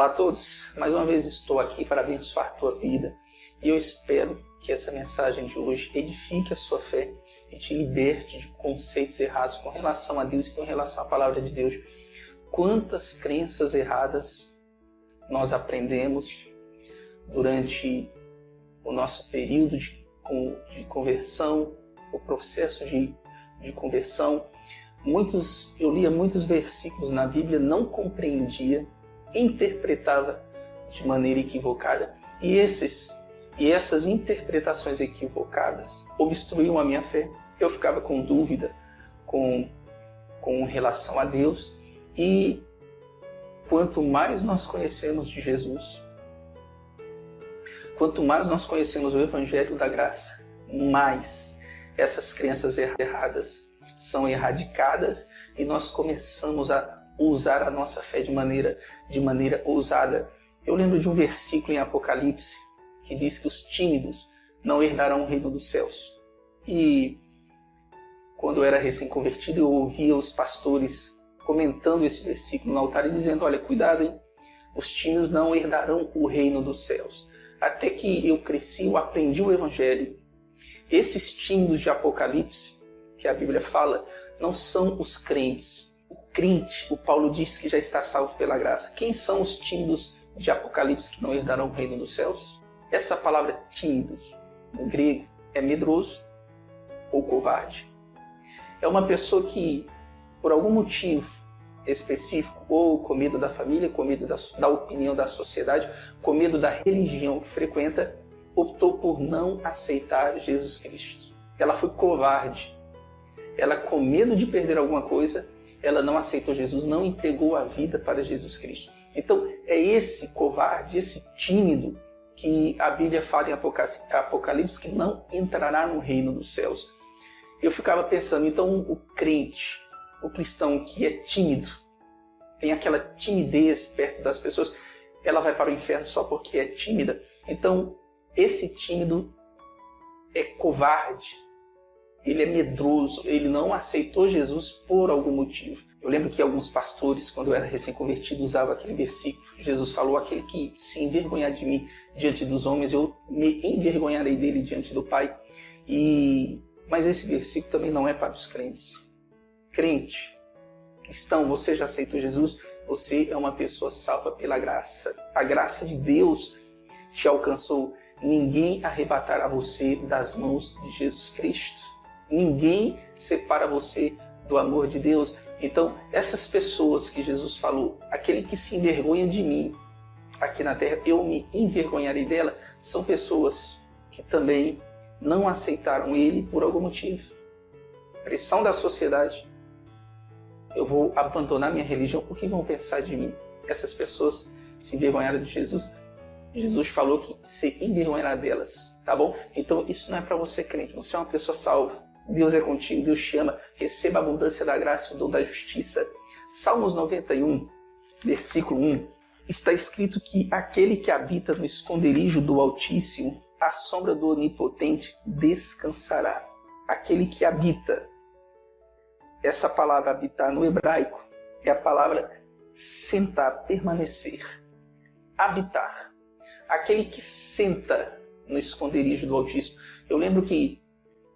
Olá a todos, mais uma vez estou aqui para abençoar a tua vida e eu espero que essa mensagem de hoje edifique a sua fé e te liberte de conceitos errados com relação a Deus e com relação à palavra de Deus. Quantas crenças erradas nós aprendemos durante o nosso período de conversão, o processo de conversão. Eu lia muitos versículos na Bíblia, não compreendia, interpretava de maneira equivocada e essas interpretações equivocadas obstruíam a minha fé. Eu ficava com dúvida com relação a Deus e quanto mais nós conhecemos de Jesus, quanto mais nós conhecemos o Evangelho da Graça, mais essas crenças erradas são erradicadas e nós começamos a usar a nossa fé de maneira ousada. Eu lembro de um versículo em Apocalipse que diz que os tímidos não herdarão o reino dos céus. E quando eu era recém-convertido, eu ouvia os pastores comentando esse versículo no altar e dizendo: olha, cuidado, hein? Os tímidos não herdarão o reino dos céus. Até que eu cresci, eu aprendi o Evangelho. Esses tímidos de Apocalipse, que a Bíblia fala, não são os crentes. O crente, o Paulo diz que já está salvo pela graça. Quem são os tímidos de Apocalipse que não herdarão o reino dos céus? Essa palavra tímido, no grego, é medroso ou covarde. É uma pessoa que, por algum motivo específico, ou com medo da família, com medo da opinião da sociedade, com medo da religião que frequenta, optou por não aceitar Jesus Cristo. Ela foi covarde. Ela, com medo de perder alguma coisa, ela não aceitou Jesus, não entregou a vida para Jesus Cristo. Então, é esse covarde, esse tímido, que a Bíblia fala em Apocalipse que não entrará no reino dos céus. Eu ficava pensando, então o crente, o cristão que é tímido, tem aquela timidez perto das pessoas, ela vai para o inferno só porque é tímida. Então, esse tímido é covarde, ele é medroso, ele não aceitou Jesus por algum motivo. Eu lembro que alguns pastores, quando eu era recém-convertido, usavam aquele versículo. Jesus falou: aquele que se envergonhar de mim diante dos homens, eu me envergonharei dele diante do Pai. Mas esse versículo também não é para os crentes. Crente, cristão, você já aceitou Jesus? Você é uma pessoa salva pela graça. A graça de Deus te alcançou. Ninguém arrebatará você das mãos de Jesus Cristo. Ninguém separa você do amor de Deus. Então, essas pessoas que Jesus falou, aquele que se envergonha de mim aqui na terra, eu me envergonharei dela, são pessoas que também não aceitaram ele por algum motivo. Pressão da sociedade. Eu vou abandonar minha religião, o que vão pensar de mim? Essas pessoas se envergonharam de Jesus. Jesus falou que se envergonhará delas, tá bom? Então isso não é para você, crente. Você é uma pessoa salva. Deus é contigo, Deus te ama. Receba a abundância da graça e o dom da justiça. Salmos 91, versículo 1, está escrito que aquele que habita no esconderijo do Altíssimo, à sombra do Onipotente, descansará. Aquele que habita. Essa palavra habitar no hebraico é a palavra sentar, permanecer. Habitar. Aquele que senta no esconderijo do Altíssimo. Eu lembro que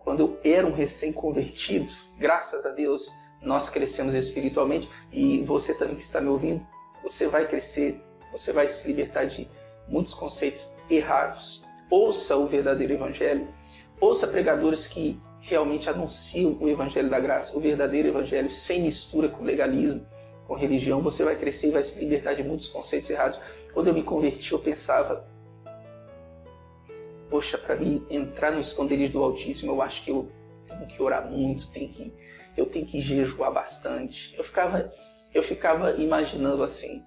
quando eu era um recém-convertido, graças a Deus, nós crescemos espiritualmente e você também que está me ouvindo, você vai crescer, você vai se libertar de muitos conceitos errados. Ouça o verdadeiro Evangelho, ouça pregadores que realmente anunciam o Evangelho da Graça, o verdadeiro Evangelho, sem mistura com legalismo, com religião. Você vai crescer e vai se libertar de muitos conceitos errados. Quando eu me converti, eu pensava: poxa, para mim entrar no esconderijo do Altíssimo, eu acho que eu tenho que orar muito, eu tenho que jejuar bastante. Eu ficava imaginando assim.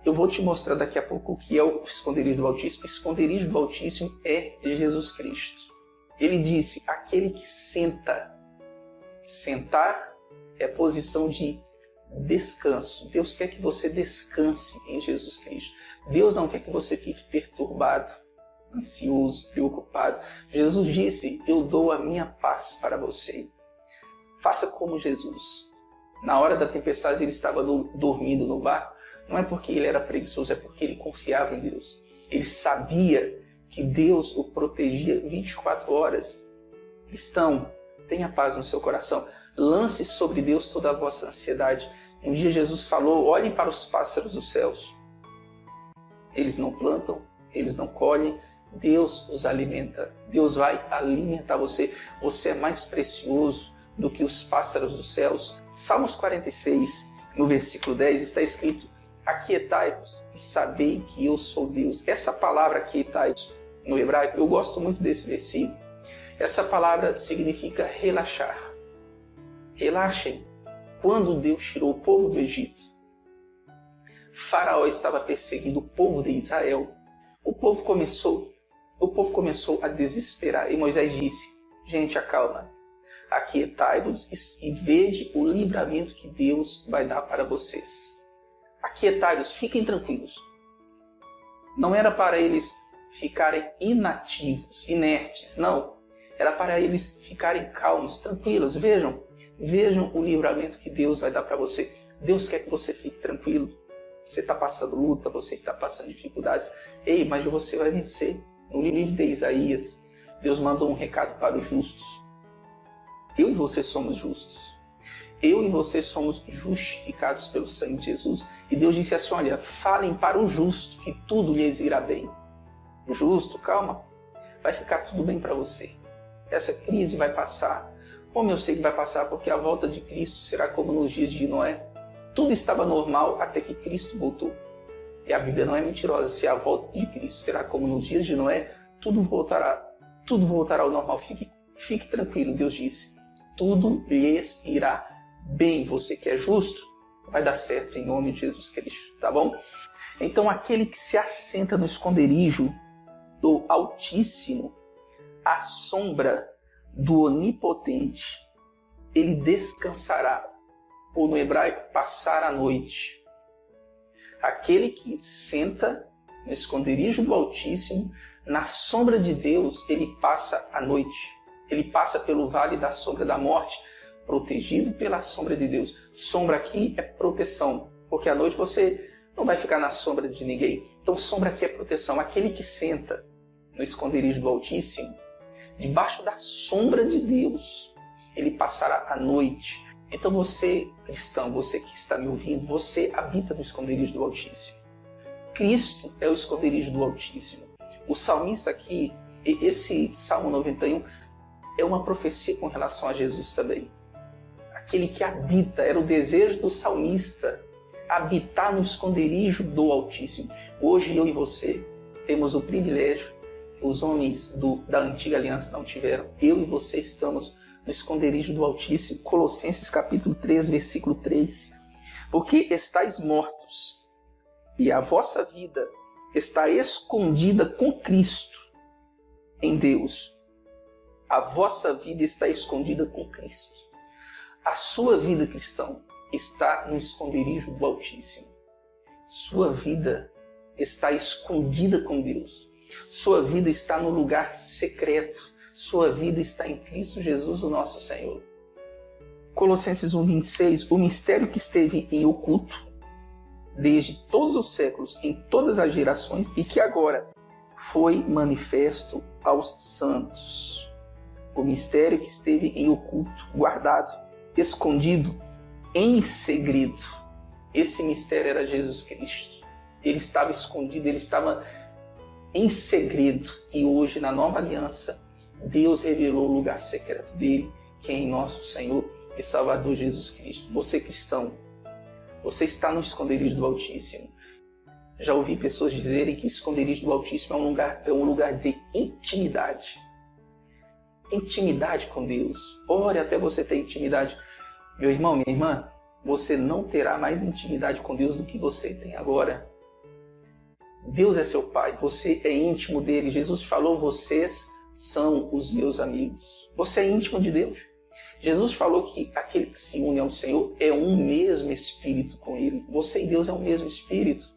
Eu vou te mostrar daqui a pouco o que é o esconderijo do Altíssimo. O esconderijo do Altíssimo é Jesus Cristo. Ele disse: aquele que senta. Sentar é posição de descanso. Deus quer que você descanse em Jesus Cristo. Deus não quer que você fique perturbado, ansioso, preocupado. Jesus disse: eu dou a minha paz para você. Faça como Jesus. Na hora da tempestade ele estava dormindo no barco, Não é porque ele era preguiçoso, é porque ele confiava em Deus. Ele sabia que Deus o protegia 24 horas. Cristão, tenha paz no seu coração. Lance sobre Deus toda a vossa ansiedade. Um dia Jesus falou, olhem para os pássaros dos céus. Eles não plantam, eles não colhem, Deus os alimenta. Deus vai alimentar você. Você é mais precioso do que os pássaros dos céus. Salmos 46, no versículo 10, está escrito: aquietai-vos e sabei que eu sou Deus. Essa palavra aquietai-vos, no hebraico, eu gosto muito desse versículo. Essa palavra significa relaxar. Relaxem. Quando Deus tirou o povo do Egito, Faraó estava perseguindo o povo de Israel. O povo começou a desesperar. E Moisés disse: gente, acalma. Aquietai-vos e vede o livramento que Deus vai dar para vocês. Aquietai-vos, fiquem tranquilos. Não era para eles ficarem inativos, inertes, não. Era para eles ficarem calmos, tranquilos. Vejam o livramento que Deus vai dar para você. Deus quer que você fique tranquilo. Você está passando luta, você está passando dificuldades. Ei, mas você vai vencer. No livro de Isaías, Deus mandou um recado para os justos. Eu e você somos justos. Eu e você somos justificados pelo sangue de Jesus. E Deus disse assim, olha, falem para o justo que tudo lhes irá bem. O justo, calma, vai ficar tudo bem para você. Essa crise vai passar. Como eu sei que vai passar? Porque a volta de Cristo será como nos dias de Noé. Tudo estava normal até que Cristo voltou. E a Bíblia não é mentirosa. Se a volta de Cristo será como nos dias de Noé, tudo voltará ao normal. Fique tranquilo, Deus disse. Tudo lhes irá bem. Você que é justo, vai dar certo em nome de Jesus Cristo, tá bom? Então aquele que se assenta no esconderijo do Altíssimo, à sombra do Onipotente, ele descansará, ou no hebraico, passar a noite. Aquele que senta no esconderijo do Altíssimo, na sombra de Deus, ele passa a noite. Ele passa pelo vale da sombra da morte, protegido pela sombra de Deus. Sombra aqui é proteção, porque à noite você não vai ficar na sombra de ninguém. Então sombra aqui é proteção. Aquele que senta no esconderijo do Altíssimo, debaixo da sombra de Deus, ele passará a noite. Então você, cristão, você que está me ouvindo, você habita no esconderijo do Altíssimo. Cristo é o esconderijo do Altíssimo. O salmista aqui, esse Salmo 91, é uma profecia com relação a Jesus também. Aquele que habita, era o desejo do salmista, habitar no esconderijo do Altíssimo. Hoje eu e você temos o privilégio que os homens da antiga aliança não tiveram. Eu e você estamos no esconderijo do Altíssimo. Colossenses capítulo 3, versículo 3. Porque estáis mortos, e a vossa vida está escondida com Cristo em Deus. A vossa vida está escondida com Cristo. A sua vida, cristão, está no esconderijo do Altíssimo. Sua vida está escondida com Deus. Sua vida está no lugar secreto. Sua vida está em Cristo Jesus, o nosso Senhor. Colossenses 1:26, o mistério que esteve em oculto desde todos os séculos, em todas as gerações, e que agora foi manifesto aos santos. O mistério que esteve em oculto, guardado, escondido, em segredo. Esse mistério era Jesus Cristo. Ele estava escondido, ele estava em segredo. E hoje, na nova aliança, Deus revelou o lugar secreto dele, que é em nosso Senhor e Salvador Jesus Cristo. Você, cristão, você está no esconderijo do Altíssimo. Já ouvi pessoas dizerem que o esconderijo do Altíssimo é um lugar de intimidade. Intimidade com Deus. Ore até você ter intimidade. Meu irmão, minha irmã, você não terá mais intimidade com Deus do que você tem agora. Deus é seu Pai, você é íntimo dele. Jesus falou, vocês são os meus amigos. Você é íntimo de Deus. Jesus falou que aquele que se une ao Senhor é um mesmo Espírito com ele. Você e Deus é um mesmo Espírito.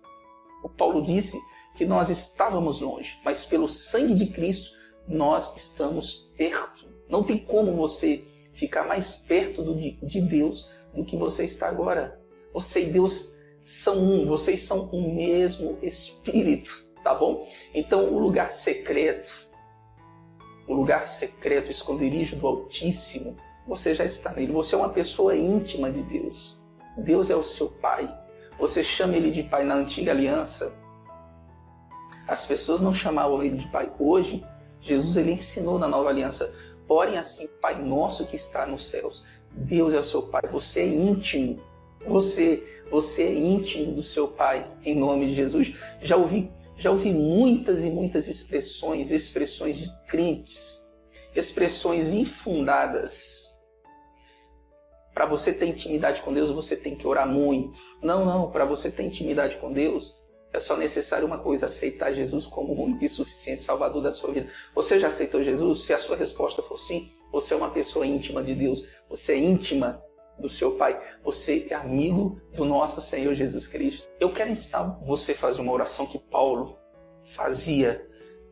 O Paulo disse que nós estávamos longe, mas pelo sangue de Cristo nós estamos perto. Não tem como você ficar mais perto de Deus do que você está agora. Você e Deus são um, vocês são o mesmo Espírito, tá bom? Então o lugar secreto, o esconderijo do Altíssimo, você já está nele. Você é uma pessoa íntima de Deus. Deus é o seu Pai. Você chama Ele de Pai na antiga aliança. As pessoas não chamavam Ele de Pai. Hoje, Jesus ele ensinou na nova aliança: orem assim, Pai nosso que está nos céus. Deus é o seu Pai. Você é íntimo. Você é íntimo do seu Pai, em nome de Jesus. Já ouvi muitas e muitas expressões de crentes, expressões infundadas. Para você ter intimidade com Deus, você tem que orar muito. Não. Para você ter intimidade com Deus, é só necessário uma coisa: aceitar Jesus como o único e suficiente Salvador da sua vida. Você já aceitou Jesus? Se a sua resposta for sim, você é uma pessoa íntima de Deus. Você é íntima do seu Pai. Você é amigo do nosso Senhor Jesus Cristo. Eu quero ensinar você a fazer uma oração que Paulo fazia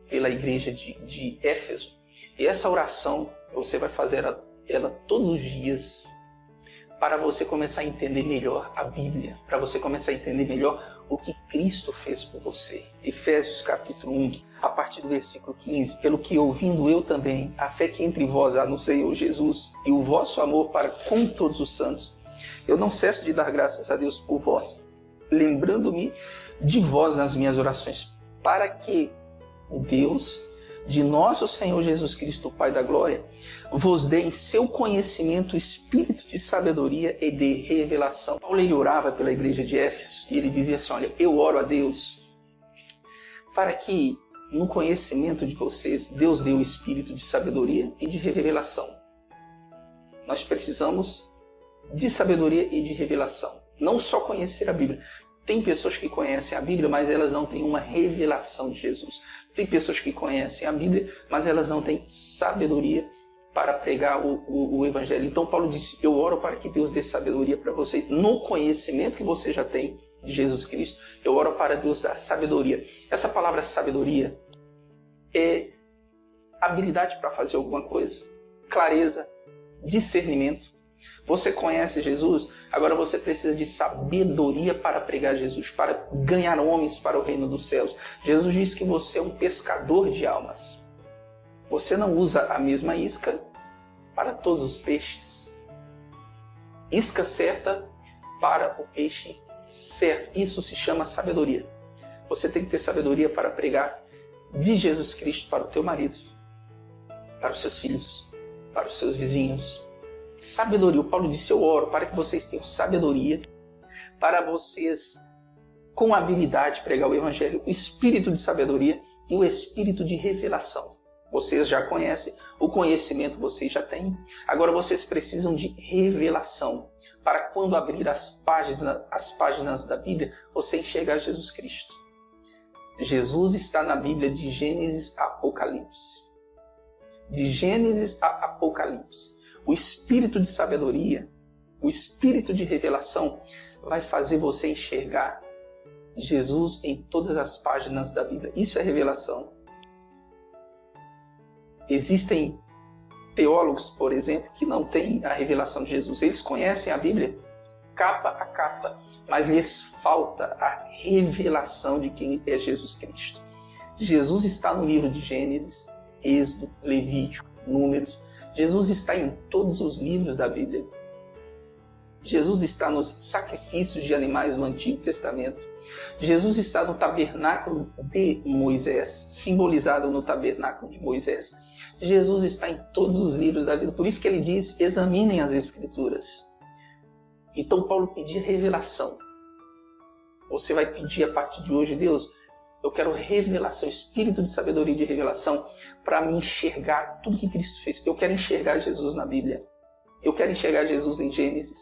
pela igreja de Éfeso. E essa oração, você vai fazer ela todos os dias, para você começar a entender melhor a Bíblia, para você começar a entender melhor o que Cristo fez por você. Efésios capítulo 1, a partir do versículo 15. Pelo que ouvindo eu também a fé que entre vós há no Senhor Jesus e o vosso amor para com todos os santos, eu não cesso de dar graças a Deus por vós, lembrando-me de vós nas minhas orações, para que o Deus de nosso Senhor Jesus Cristo, o Pai da glória, vos dê em seu conhecimento espírito de sabedoria e de revelação. Paulo ele orava pela igreja de Éfeso e ele dizia assim: olha, eu oro a Deus para que no conhecimento de vocês Deus dê o espírito de sabedoria e de revelação. Nós precisamos de sabedoria e de revelação, não só conhecer a Bíblia. Tem pessoas que conhecem a Bíblia, mas elas não têm uma revelação de Jesus. Tem pessoas que conhecem a Bíblia, mas elas não têm sabedoria para pregar o Evangelho. Então Paulo disse: eu oro para que Deus dê sabedoria para você no conhecimento que você já tem de Jesus Cristo. Eu oro para Deus dar sabedoria. Essa palavra sabedoria é habilidade para fazer alguma coisa, clareza, discernimento. Você conhece Jesus, agora você precisa de sabedoria para pregar Jesus, para ganhar homens para o reino dos céus. Jesus diz que você é um pescador de almas. Você não usa a mesma isca para todos os peixes. Isca certa para o peixe certo. Isso se chama sabedoria. Você tem que ter sabedoria para pregar de Jesus Cristo para o teu marido, para os seus filhos, para os seus vizinhos. Sabedoria. O Paulo disse: eu oro para que vocês tenham sabedoria, para vocês com habilidade pregar o Evangelho, o espírito de sabedoria e o espírito de revelação. Vocês já conhecem, o conhecimento vocês já têm. Agora vocês precisam de revelação, para quando abrir as páginas da Bíblia, você enxergar Jesus Cristo. Jesus está na Bíblia de Gênesis a Apocalipse. De Gênesis a Apocalipse. O espírito de sabedoria, o espírito de revelação vai fazer você enxergar Jesus em todas as páginas da Bíblia. Isso é revelação. Existem teólogos, por exemplo, que não têm a revelação de Jesus. Eles conhecem a Bíblia capa a capa, mas lhes falta a revelação de quem é Jesus Cristo. Jesus está no livro de Gênesis, Êxodo, Levítico, Números. Jesus está em todos os livros da Bíblia. Jesus está nos sacrifícios de animais do Antigo Testamento. Jesus está no tabernáculo de Moisés, simbolizado no tabernáculo de Moisés. Jesus está em todos os livros da Bíblia. Por isso que ele diz: examinem as Escrituras. Então Paulo pedia revelação. Você vai pedir a partir de hoje: Deus, eu quero revelação, espírito de sabedoria e de revelação, para me enxergar tudo que Cristo fez. Eu quero enxergar Jesus na Bíblia. Eu quero enxergar Jesus em Gênesis.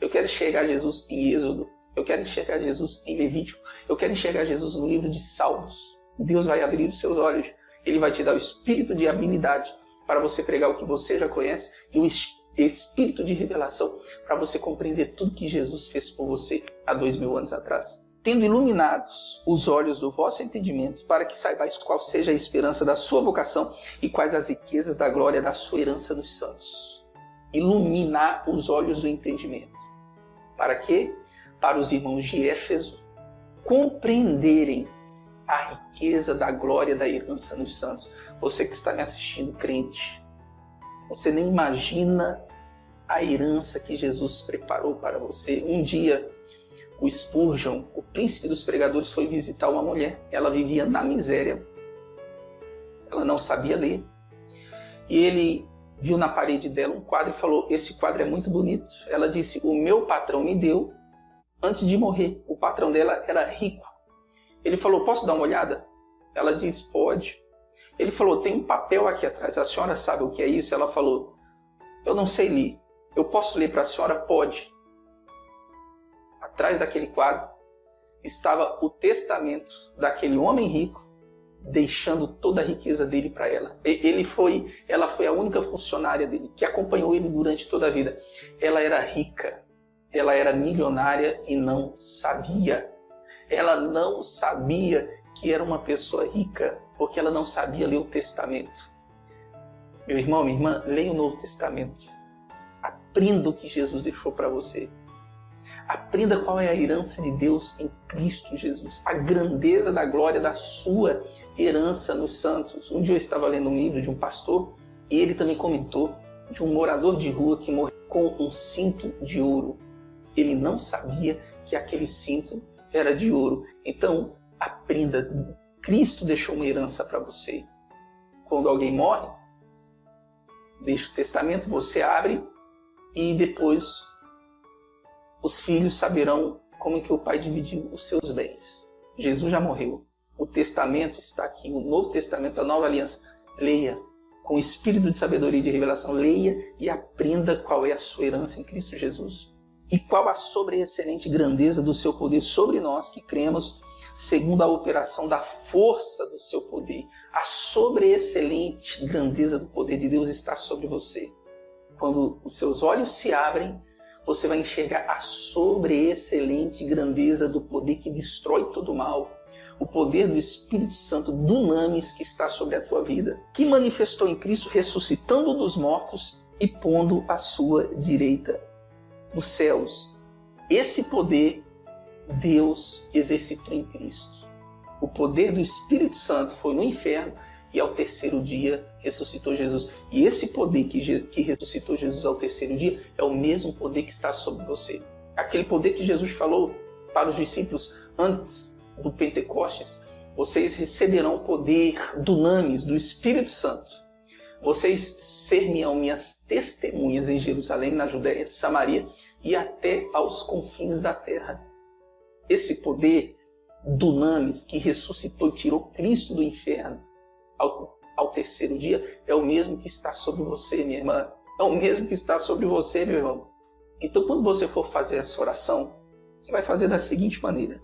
Eu quero enxergar Jesus em Êxodo. Eu quero enxergar Jesus em Levítico. Eu quero enxergar Jesus no livro de Salmos. Deus vai abrir os seus olhos. Ele vai te dar o espírito de habilidade para você pregar o que você já conhece e o espírito de revelação para você compreender tudo que Jesus fez por você há 2000 anos atrás. Tendo iluminados os olhos do vosso entendimento, para que saibais qual seja a esperança da sua vocação e quais as riquezas da glória da sua herança dos santos. Iluminar os olhos do entendimento. Para quê? para os irmãos de Éfeso compreenderem a riqueza da glória da herança nos santos. Você que está me assistindo, crente, você nem imagina a herança que Jesus preparou para você. Um dia, o Spurgeon, o príncipe dos pregadores, foi visitar uma mulher. Ela vivia na miséria. Ela não sabia ler. E ele viu na parede dela um quadro e falou: esse quadro é muito bonito. Ela disse: o meu patrão me deu antes de morrer. O patrão dela era rico. Ele falou: posso dar uma olhada? Ela disse: pode. Ele falou: tem um papel aqui atrás. A senhora sabe o que é isso? Ela falou: eu não sei ler. Eu posso ler para a senhora? Pode. Atrás daquele quadro estava o testamento daquele homem rico, deixando toda a riqueza dele para ela. Ela foi a única funcionária dele, que acompanhou ele durante toda a vida. Ela era rica, ela era milionária e não sabia. Ela não sabia que era uma pessoa rica, porque ela não sabia ler o testamento. Meu irmão, minha irmã, leia o Novo Testamento. Aprenda o que Jesus deixou para você. Aprenda qual é a herança de Deus em Cristo Jesus. A grandeza da glória da sua herança nos santos. Um dia eu estava lendo um livro de um pastor e ele também comentou de um morador de rua que morreu com um cinto de ouro. Ele não sabia que aquele cinto era de ouro. Então, aprenda. Cristo deixou uma herança para você. Quando alguém morre, deixa o testamento, você abre e depois os filhos saberão como é que o pai dividiu os seus bens. Jesus já morreu. O testamento está aqui, o Novo Testamento, a Nova Aliança. Leia com espírito de sabedoria e de revelação. Leia e aprenda qual é a sua herança em Cristo Jesus. E qual a sobreexcelente grandeza do seu poder sobre nós que cremos, segundo a operação da força do seu poder. A sobreexcelente grandeza do poder de Deus está sobre você. Quando os seus olhos se abrem, você vai enxergar a sobreexcelente grandeza do poder que destrói todo o mal. O poder do Espírito Santo dunamis que está sobre a tua vida, que manifestou em Cristo, ressuscitando dos mortos e pondo à sua direita nos céus. Esse poder Deus exercitou em Cristo. O poder do Espírito Santo foi no inferno e ao terceiro dia ressuscitou Jesus. E esse poder que ressuscitou Jesus ao terceiro dia é o mesmo poder que está sobre você. Aquele poder que Jesus falou para os discípulos antes do Pentecostes: vocês receberão o poder dunamis do Espírito Santo. Vocês ser-me-ão minhas testemunhas em Jerusalém, na Judéia, Samaria e até aos confins da terra. Esse poder dunamis que ressuscitou e tirou Cristo do inferno ao terceiro dia é o mesmo que está sobre você, minha irmã. É o mesmo que está sobre você, meu irmão. Então, quando você for fazer essa oração, você vai fazer da seguinte maneira.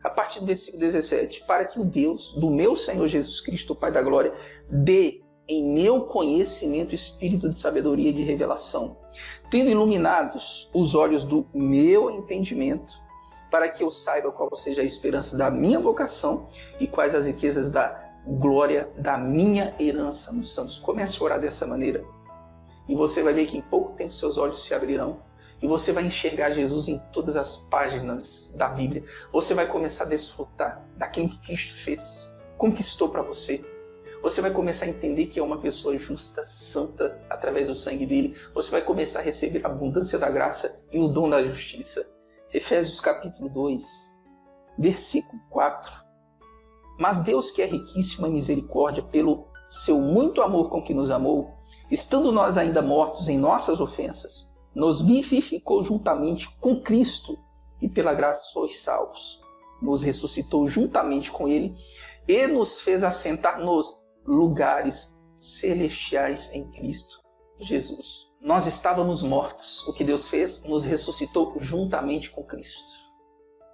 A partir do versículo 17. Para que o Deus do meu Senhor Jesus Cristo, o Pai da Glória, dê em meu conhecimento espírito de sabedoria e de revelação, tendo iluminados os olhos do meu entendimento, para que eu saiba qual seja a esperança da minha vocação e quais as riquezas da glória da minha herança nos santos. Comece a orar dessa maneira e você vai ver que em pouco tempo seus olhos se abrirão e você vai enxergar Jesus em todas as páginas da Bíblia. Você vai começar a desfrutar daquilo que Cristo fez, conquistou para você. Você vai começar a entender que é uma pessoa justa, santa, através do sangue dele. Você vai começar a receber a abundância da graça e o dom da justiça. Efésios capítulo 2, versículo 4. Mas Deus, que é riquíssimo em misericórdia, pelo seu muito amor com que nos amou, estando nós ainda mortos em nossas ofensas, nos vivificou juntamente com Cristo e pela graça sois salvos. Nos ressuscitou juntamente com ele e nos fez assentar nos lugares celestiais em Cristo Jesus. Nós estávamos mortos. O que Deus fez? Nos ressuscitou juntamente com Cristo.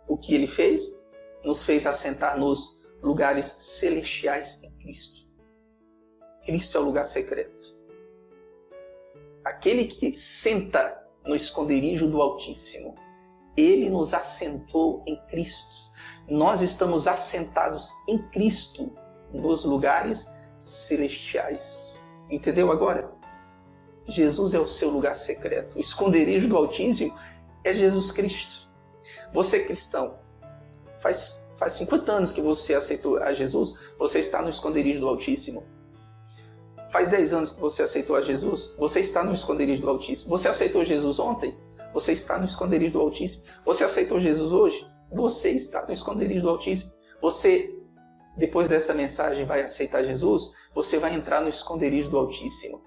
O que ele fez? Nos fez assentar nos lugares celestiais em Cristo. Cristo é o lugar secreto. Aquele que senta no esconderijo do Altíssimo, ele nos assentou em Cristo. Nós estamos assentados em Cristo nos lugares celestiais. Entendeu agora? Jesus é o seu lugar secreto. O esconderijo do Altíssimo é Jesus Cristo. Você cristão, faz 50 anos que você aceitou a Jesus, você está no esconderijo do Altíssimo. Faz 10 anos que você aceitou a Jesus, você está no esconderijo do Altíssimo. Você aceitou Jesus ontem? Você está no esconderijo do Altíssimo. Você aceitou Jesus hoje? Você está no esconderijo do Altíssimo. Você, depois dessa mensagem, vai aceitar Jesus? Você vai entrar no esconderijo do Altíssimo.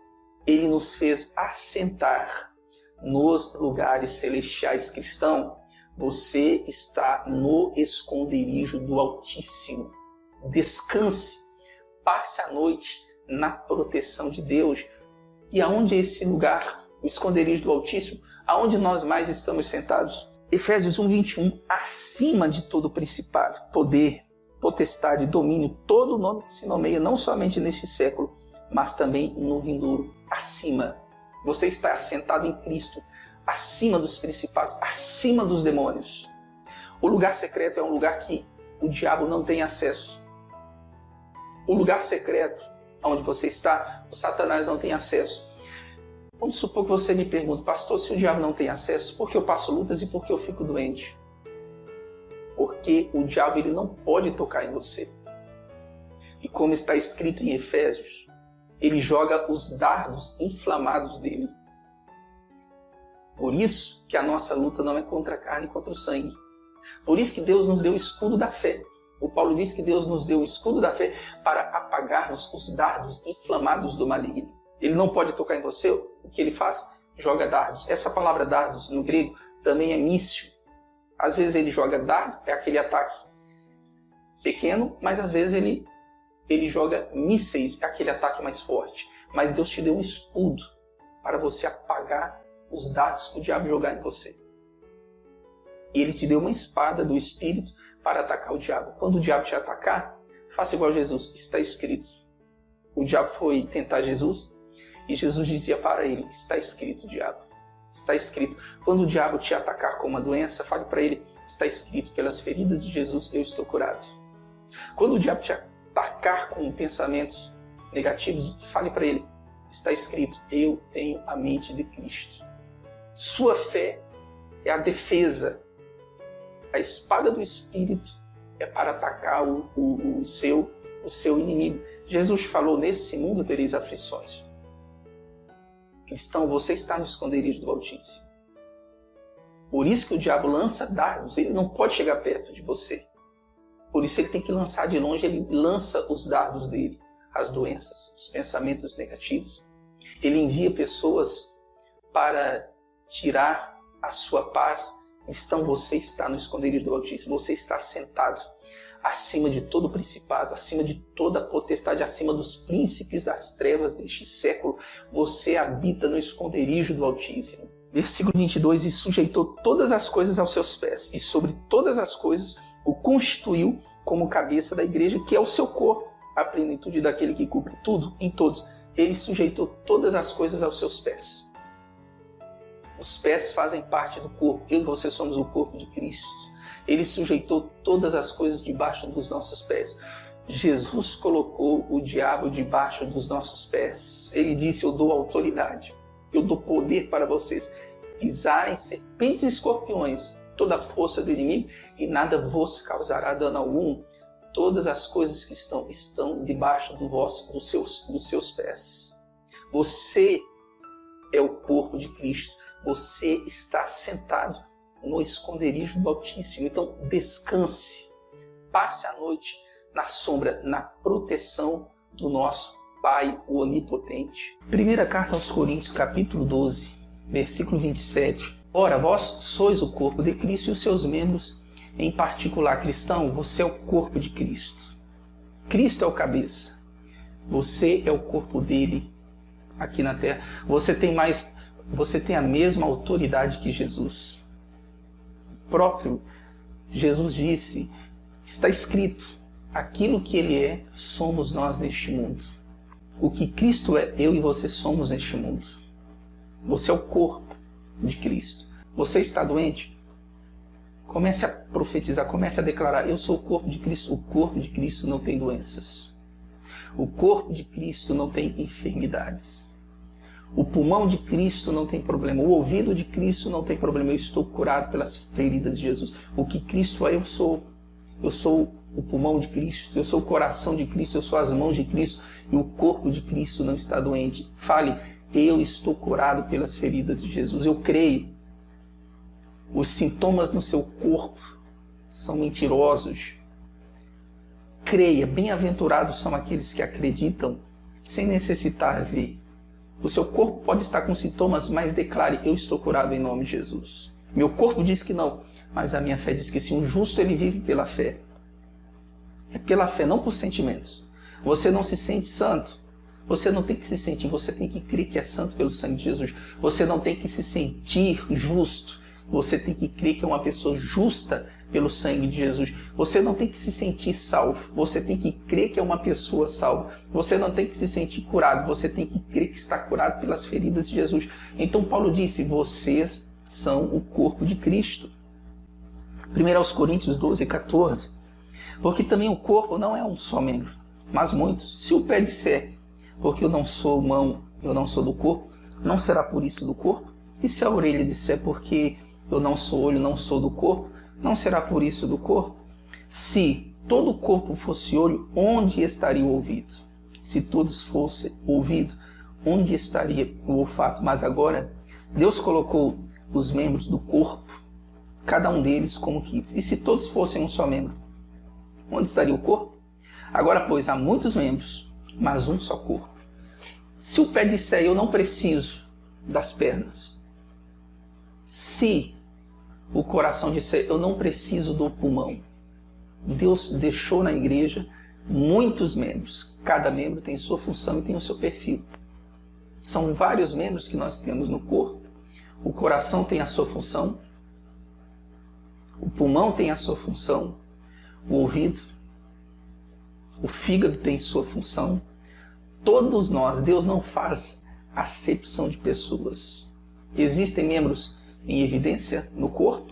Ele nos fez assentar nos lugares celestiais. Cristão, você está no esconderijo do Altíssimo. Descanse, passe a noite na proteção de Deus. E aonde é esse lugar, o esconderijo do Altíssimo? Aonde nós mais estamos sentados? Efésios 1:21, acima de todo principado, poder, potestade, domínio, todo nome que se nomeia, não somente neste século, mas também no vindouro. Acima. Você está assentado em Cristo, acima dos principados, acima dos demônios. O lugar secreto é um lugar que o diabo não tem acesso. O lugar secreto, onde você está, o Satanás não tem acesso. Vamos supor que você me pergunte, pastor, se o diabo não tem acesso, por que eu passo lutas e por que eu fico doente? Porque o diabo ele não pode tocar em você. E como está escrito em Efésios, ele joga os dardos inflamados dele. Por isso que a nossa luta não é contra a carne e contra o sangue. Por isso que Deus nos deu o escudo da fé. O Paulo diz que Deus nos deu o escudo da fé para apagarmos os dardos inflamados do maligno. Ele não pode tocar em você, o que ele faz? Joga dardos. Essa palavra dardos no grego também é míssil. Às vezes ele joga dardo, é aquele ataque pequeno, mas às vezes ele joga mísseis, é aquele ataque mais forte. Mas Deus te deu um escudo para você apagar os dardos que o diabo jogar em você. E ele te deu uma espada do Espírito para atacar o diabo. Quando o diabo te atacar, faça igual a Jesus, está escrito. O diabo foi tentar Jesus e Jesus dizia para ele, está escrito, diabo, está escrito. Quando o diabo te atacar com uma doença, fale para ele, está escrito, pelas feridas de Jesus eu estou curado. Quando o diabo te atacar com pensamentos negativos, fale para ele, está escrito, eu tenho a mente de Cristo. Sua fé é a defesa. A espada do Espírito é para atacar o seu inimigo. Jesus falou, nesse mundo tereis aflições. Cristão, você está no esconderijo do Altíssimo. Por isso que o diabo lança dardos, ele não pode chegar perto de você. Por isso ele tem que lançar de longe, ele lança os dardos dele, as doenças, os pensamentos negativos. Ele envia pessoas para tirar a sua paz. Cristão, você está no esconderijo do Altíssimo, você está sentado acima de todo principado, acima de toda potestade, acima dos príncipes das trevas deste século. Você habita no esconderijo do Altíssimo. Versículo 22, e sujeitou todas as coisas aos seus pés, e sobre todas as coisas o constituiu como cabeça da igreja, que é o seu corpo, a plenitude daquele que cumpre tudo em todos. Ele sujeitou todas as coisas aos seus pés. Os pés fazem parte do corpo. Eu e você somos o corpo de Cristo. Ele sujeitou todas as coisas debaixo dos nossos pés. Jesus colocou o diabo debaixo dos nossos pés. Ele disse, eu dou autoridade. Eu dou poder para vocês pisarem serpentes e escorpiões, toda a força do inimigo, e nada vos causará dano algum. Todas as coisas que estão debaixo dos seus pés. Você é o corpo de Cristo. Você está sentado no esconderijo do Altíssimo. Então descanse, passe a noite na sombra, na proteção do nosso Pai, o Onipotente. Primeira carta aos Coríntios, capítulo 12, versículo 27. Ora, vós sois o corpo de Cristo e os seus membros, em particular, cristão, você é o corpo de Cristo. Cristo é o cabeça. Você é o corpo dele aqui na terra. Você tem a mesma autoridade que Jesus. O próprio Jesus disse, está escrito, aquilo que ele é, somos nós neste mundo. O que Cristo é, eu e você somos neste mundo. Você é o corpo de Cristo. Você está doente? Comece a profetizar, comece a declarar, eu sou o corpo de Cristo. O corpo de Cristo não tem doenças. O corpo de Cristo não tem enfermidades. O pulmão de Cristo não tem problema. O ouvido de Cristo não tem problema. Eu estou curado pelas feridas de Jesus. O que Cristo é, eu sou. Eu sou o pulmão de Cristo. Eu sou o coração de Cristo. Eu sou as mãos de Cristo. E o corpo de Cristo não está doente. Fale, eu estou curado pelas feridas de Jesus. Eu creio. Os sintomas no seu corpo são mentirosos. Creia, bem-aventurados são aqueles que acreditam sem necessitar ver. O seu corpo pode estar com sintomas, mas declare, eu estou curado em nome de Jesus. Meu corpo diz que não, mas a minha fé diz que sim. O justo, ele vive pela fé. É pela fé, não por sentimentos. Você não se sente santo? Você não tem que se sentir, você tem que crer que é santo pelo sangue de Jesus. Você não tem que se sentir justo. Você tem que crer que é uma pessoa justa pelo sangue de Jesus. Você não tem que se sentir salvo. Você tem que crer que é uma pessoa salva. Você não tem que se sentir curado. Você tem que crer que está curado pelas feridas de Jesus. Então Paulo disse, vocês são o corpo de Cristo. 1 Coríntios 12, 14. Porque também o corpo não é um só membro, mas muitos. Se o pé disser, porque eu não sou mão, eu não sou do corpo, não será por isso do corpo? E se a orelha disser, porque eu não sou olho, não sou do corpo, não será por isso do corpo? Se todo o corpo fosse olho, onde estaria o ouvido? Se todos fossem ouvido, onde estaria o olfato? Mas agora, Deus colocou os membros do corpo, cada um deles como quis. E se todos fossem um só membro, onde estaria o corpo? Agora, pois, há muitos membros, mas um só corpo. Se o pé disser, eu não preciso das pernas. Se o coração disser, eu não preciso do pulmão. Deus deixou na igreja muitos membros. Cada membro tem sua função e tem o seu perfil. São vários membros que nós temos no corpo. O coração tem a sua função. O pulmão tem a sua função. O ouvido. O fígado tem sua função. Todos nós, Deus não faz acepção de pessoas. Existem membros em evidência no corpo.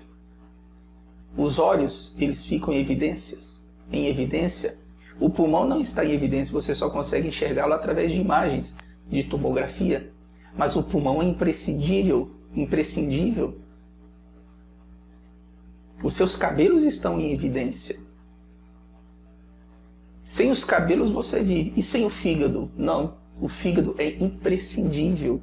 Os olhos, eles ficam em evidência. O pulmão não está em evidência, você só consegue enxergá-lo através de imagens de tomografia. Mas o pulmão é imprescindível. Os seus cabelos estão em evidência. Sem os cabelos você vive. E sem o fígado? Não. O fígado é imprescindível.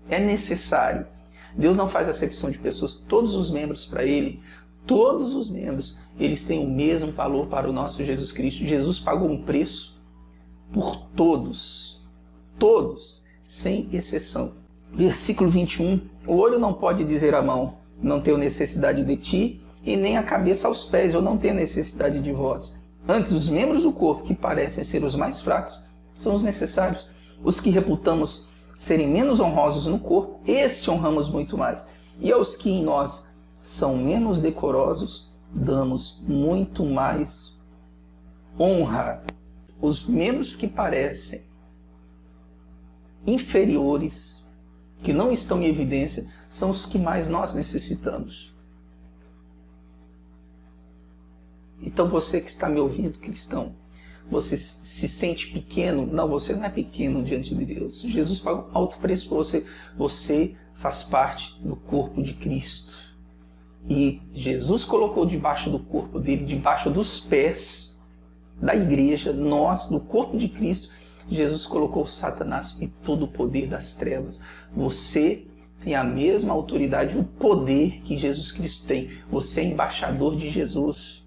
É necessário. Deus não faz acepção de pessoas. Todos os membros para Ele, todos os membros, eles têm o mesmo valor para o nosso Jesus Cristo. Jesus pagou um preço por todos. Todos, sem exceção. Versículo 21. O olho não pode dizer à mão, não tenho necessidade de ti, e nem a cabeça aos pés, eu não tenho necessidade de vós. Antes, os membros do corpo, que parecem ser os mais fracos, são os necessários. Os que reputamos serem menos honrosos no corpo, esses honramos muito mais. E aos que em nós são menos decorosos, damos muito mais honra. Os membros que parecem inferiores, que não estão em evidência, são os que mais nós necessitamos. Então você que está me ouvindo, cristão, você se sente pequeno? Não, você não é pequeno diante de Deus. Jesus pagou alto preço por você. Você faz parte do corpo de Cristo. E Jesus colocou debaixo do corpo dele, debaixo dos pés da igreja, nós, do corpo de Cristo, Jesus colocou Satanás e todo o poder das trevas. Você tem a mesma autoridade, o poder que Jesus Cristo tem. Você é embaixador de Jesus.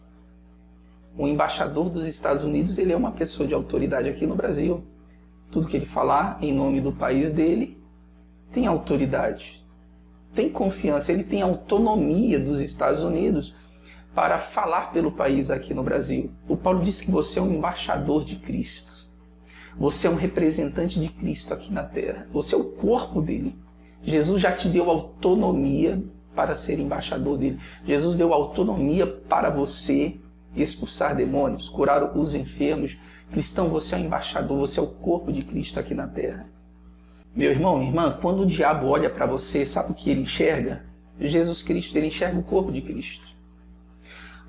O embaixador dos Estados Unidos, ele é uma pessoa de autoridade aqui no Brasil. Tudo que ele falar em nome do país dele tem autoridade, tem confiança, ele tem autonomia dos Estados Unidos para falar pelo país aqui no Brasil. O Paulo diz que você é um embaixador de Cristo. Você é um representante de Cristo aqui na terra. Você é o corpo dele. Jesus já te deu autonomia para ser embaixador dele. Jesus deu autonomia para você expulsar demônios, curar os enfermos. Cristão, você é o embaixador, você é o corpo de Cristo aqui na terra. Meu irmão, minha irmã, quando o diabo olha para você, sabe o que ele enxerga? Jesus Cristo, ele enxerga o corpo de Cristo.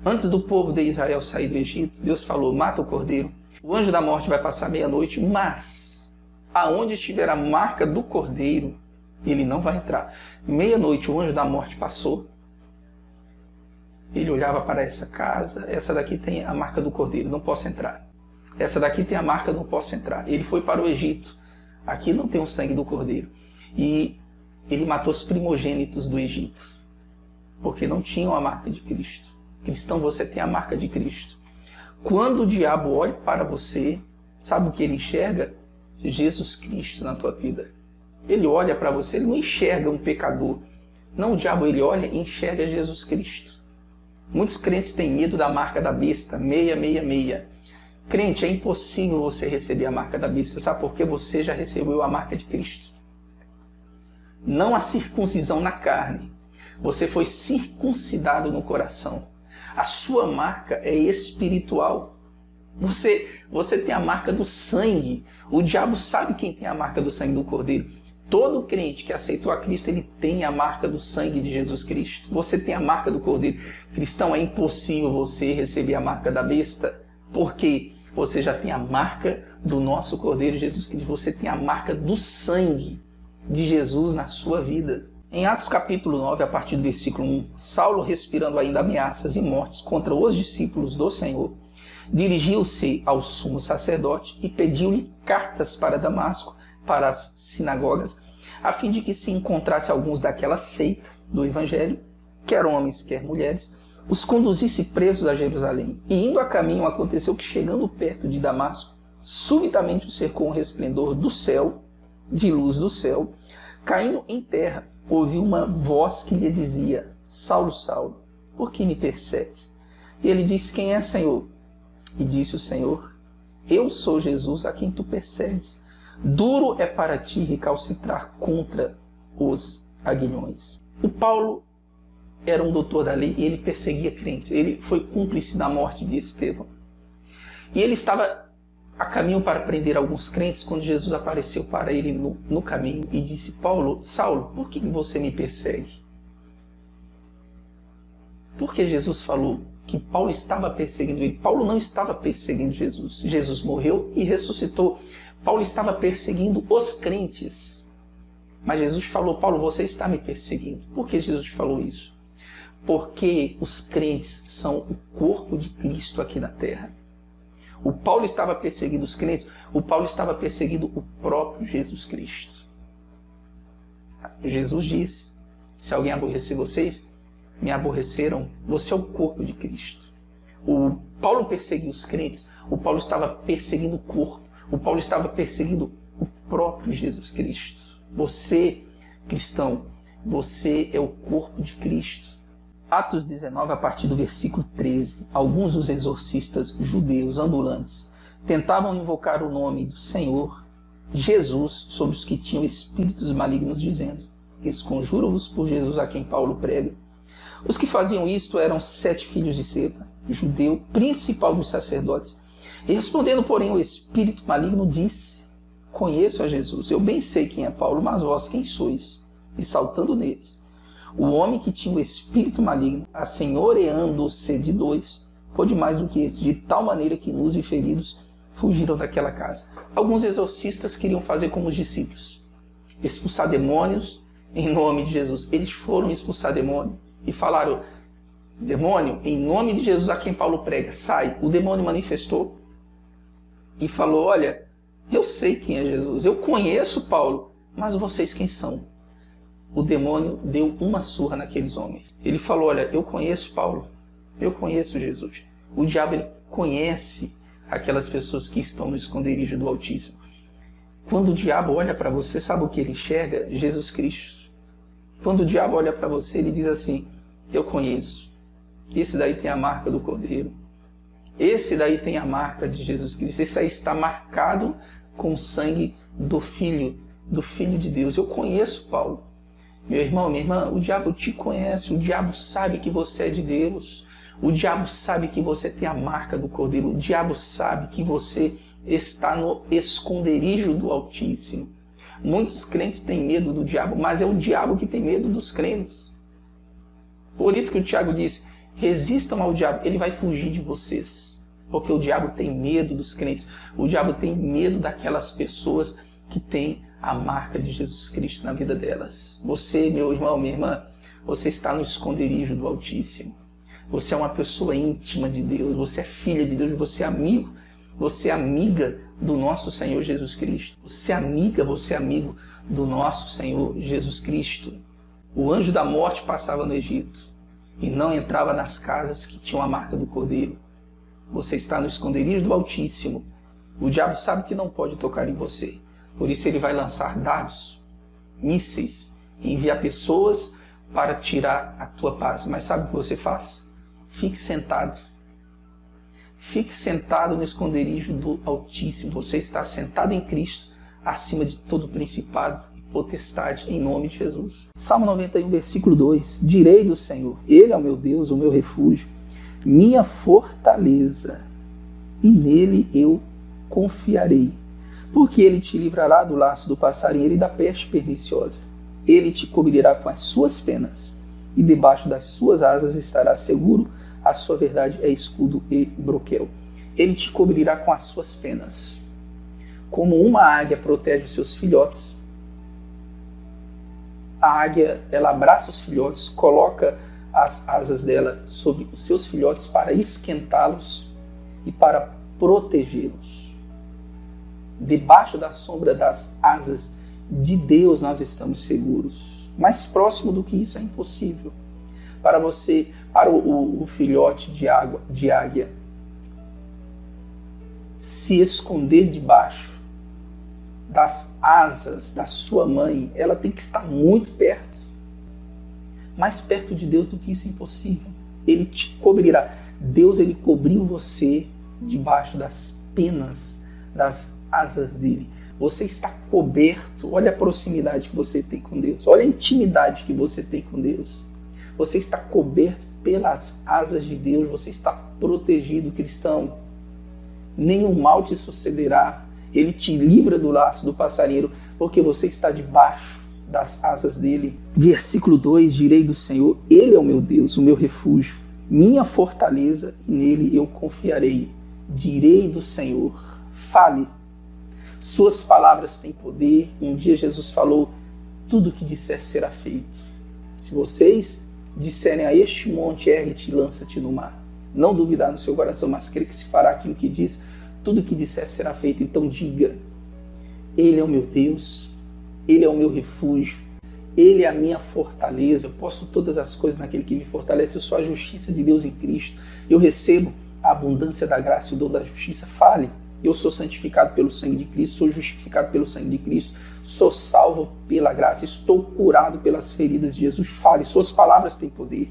Antes do povo de Israel sair do Egito, Deus falou, mata o cordeiro. O anjo da morte vai passar meia-noite, mas aonde estiver a marca do cordeiro, Ele não vai entrar. Meia-noite, o anjo da morte passou. Ele olhava para essa casa. Essa daqui tem a marca do cordeiro, não posso entrar. Essa daqui tem a marca, não posso entrar. Ele foi para o Egito. Aqui não tem o sangue do cordeiro. E ele matou os primogênitos do Egito, porque não tinham a marca de Cristo. Cristão, você tem a marca de Cristo. Quando o diabo olha para você, sabe o que ele enxerga? Jesus Cristo na tua vida. Ele olha para você, ele não enxerga um pecador. Não, o diabo, ele olha e enxerga Jesus Cristo. Muitos crentes têm medo da marca da besta, 666. Crente, é impossível você receber a marca da besta. Sabe por quê? Você já recebeu a marca de Cristo. Não a circuncisão na carne. Você foi circuncidado no coração. A sua marca é espiritual. Você tem a marca do sangue. O diabo sabe quem tem a marca do sangue do Cordeiro. Todo crente que aceitou a Cristo, ele tem a marca do sangue de Jesus Cristo. Você tem a marca do Cordeiro. Cristão, é impossível você receber a marca da besta, porque você já tem a marca do nosso Cordeiro Jesus Cristo. Você tem a marca do sangue de Jesus na sua vida. Em Atos capítulo 9, a partir do versículo 1, Saulo, respirando ainda ameaças e mortes contra os discípulos do Senhor, dirigiu-se ao sumo sacerdote e pediu-lhe cartas para Damasco, para as sinagogas, a fim de que se encontrasse alguns daquela seita do Evangelho, quer homens, quer mulheres, os conduzisse presos a Jerusalém. E indo a caminho, aconteceu que, chegando perto de Damasco, subitamente o cercou um resplendor do céu, de luz do céu. Caindo em terra, ouviu uma voz que lhe dizia: Saulo, Saulo, por que me persegues? E ele disse: Quem é, Senhor? E disse o Senhor: Eu sou Jesus a quem tu persegues. Duro é para ti recalcitrar contra os aguilhões. O Paulo era um doutor da lei e ele perseguia crentes. Ele foi cúmplice da morte de Estevão. E ele estava a caminho para prender alguns crentes quando Jesus apareceu para ele no caminho e disse: Saulo, por que você me persegue? Porque Jesus falou que Paulo estava perseguindo ele. Paulo não estava perseguindo Jesus. Jesus morreu e ressuscitou. Paulo estava perseguindo os crentes. Mas Jesus falou: Paulo, você está me perseguindo. Por que Jesus falou isso? Porque os crentes são o corpo de Cristo aqui na terra. O Paulo estava perseguindo os crentes, o Paulo estava perseguindo o próprio Jesus Cristo. Jesus disse: se alguém aborrecer vocês, me aborreceram. Você é o corpo de Cristo. O Paulo perseguiu os crentes, o Paulo estava perseguindo o corpo, o Paulo estava perseguindo o próprio Jesus Cristo. Você, cristão, você é o corpo de Cristo. Atos 19, a partir do versículo 13. Alguns dos exorcistas judeus ambulantes tentavam invocar o nome do Senhor Jesus sobre os que tinham espíritos malignos, dizendo: Esconjuro-vos por Jesus a quem Paulo prega. Os que faziam isto eram 7 filhos de Cefa, judeu, principal dos sacerdotes. E respondendo, porém, o espírito maligno disse: Conheço a Jesus, eu bem sei quem é Paulo, mas vós quem sois? E saltando neles, o homem que tinha o espírito maligno, assenhoreando-se de 2, pôde mais do que eles, de tal maneira que nus e feridos fugiram daquela casa. Alguns exorcistas queriam fazer como os discípulos, expulsar demônios em nome de Jesus. Eles foram expulsar demônio e falaram: demônio, em nome de Jesus a quem Paulo prega, sai. O demônio manifestou e falou: olha, eu sei quem é Jesus, eu conheço Paulo, mas vocês quem são? O demônio deu uma surra naqueles homens. Ele falou: olha, eu conheço Paulo, eu conheço Jesus. O diabo, ele conhece aquelas pessoas que estão no esconderijo do Altíssimo. Quando o diabo olha para você, sabe o que ele enxerga? Jesus Cristo. Quando o diabo olha para você, ele diz assim: eu conheço. Esse daí tem a marca do Cordeiro. Esse daí tem a marca de Jesus Cristo. Esse aí está marcado com o sangue do Filho de Deus. Eu conheço Paulo. Meu irmão, minha irmã, o diabo te conhece, o diabo sabe que você é de Deus, o diabo sabe que você tem a marca do Cordeiro, o diabo sabe que você está no esconderijo do Altíssimo. Muitos crentes têm medo do diabo, mas é o diabo que tem medo dos crentes. Por isso que o Tiago disse: resistam ao diabo, ele vai fugir de vocês. Porque o diabo tem medo dos crentes, o diabo tem medo daquelas pessoas que têm a marca de Jesus Cristo na vida delas. Você, meu irmão, minha irmã, você está no esconderijo do Altíssimo. Você é uma pessoa íntima de Deus, você é filha de Deus, você é amigo, você é amiga do nosso Senhor Jesus Cristo. Você é amiga, você é amigo do nosso Senhor Jesus Cristo. O anjo da morte passava no Egito e não entrava nas casas que tinham a marca do Cordeiro. Você está no esconderijo do Altíssimo. O diabo sabe que não pode tocar em você. Por isso ele vai lançar dardos, mísseis, e enviar pessoas para tirar a tua paz. Mas sabe o que você faz? Fique sentado. Fique sentado no esconderijo do Altíssimo. Você está sentado em Cristo, acima de todo principado e potestade, em nome de Jesus. Salmo 91, versículo 2. Direi do Senhor, Ele é o meu Deus, o meu refúgio, minha fortaleza, e nele eu confiarei. Porque Ele te livrará do laço do passarinheiro e da peste perniciosa. Ele te cobrirá com as suas penas, e debaixo das suas asas estará seguro. A sua verdade é escudo e broquel. Ele te cobrirá com as suas penas. Como uma águia protege os seus filhotes, a águia, ela abraça os filhotes, coloca as asas dela sobre os seus filhotes para esquentá-los e para protegê-los. Debaixo da sombra das asas de Deus nós estamos seguros. Mais próximo do que isso é impossível. Para você, para o filhote de águia se esconder debaixo das asas da sua mãe, ela tem que estar muito perto. Mais perto de Deus do que isso é impossível. Ele te cobrirá. Deus, ele cobriu você debaixo das penas, das asas dele. Você está coberto. Olha a proximidade que você tem com Deus. Olha a intimidade que você tem com Deus. Você está coberto pelas asas de Deus. Você está protegido, cristão. Nenhum mal te sucederá. Ele te livra do laço do passarinheiro, porque você está debaixo das asas dele. Versículo 2, direi do Senhor, Ele é o meu Deus, o meu refúgio, minha fortaleza, e nele eu confiarei. Direi do Senhor, fale. Suas palavras têm poder. Um dia Jesus falou, tudo que disser será feito. Se vocês disserem a este monte, ergue-te e lança-te no mar. Não duvidar no seu coração, mas crer que se fará aquilo que diz, tudo que disser será feito. Então diga, Ele é o meu Deus, Ele é o meu refúgio, Ele é a minha fortaleza, eu posso todas as coisas naquele que me fortalece, eu sou a justiça de Deus em Cristo, eu recebo a abundância da graça e o dom da justiça. Fale, eu sou santificado pelo sangue de Cristo, sou justificado pelo sangue de Cristo, sou salvo pela graça, estou curado pelas feridas de Jesus. Fale, suas palavras têm poder.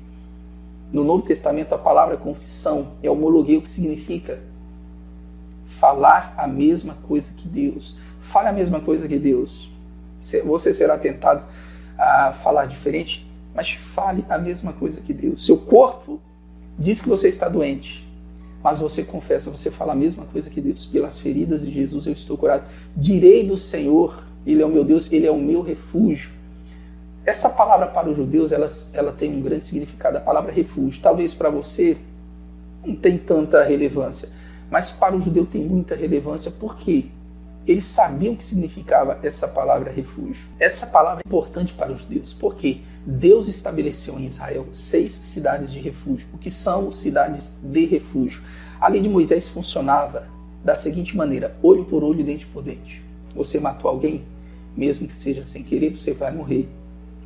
No Novo Testamento a palavra confissão é homologuei, o que significa falar a mesma coisa que Deus. Fale a mesma coisa que Deus. Você será tentado a falar diferente, mas fale a mesma coisa que Deus. Seu corpo diz que você está doente, mas você confessa, você fala a mesma coisa que Deus. Pelas feridas de Jesus eu estou curado. Direi do Senhor, Ele é o meu Deus, Ele é o meu refúgio. Essa palavra para os judeus, ela tem um grande significado, a palavra refúgio. Talvez para você não tem tanta relevância, mas para o judeu tem muita relevância, porque eles sabiam o que significava essa palavra refúgio. Essa palavra é importante para os judeus, porque Deus estabeleceu em Israel 6 cidades de refúgio. O que são cidades de refúgio? A lei de Moisés funcionava da seguinte maneira, olho por olho, dente por dente. Você matou alguém, mesmo que seja sem querer, você vai morrer.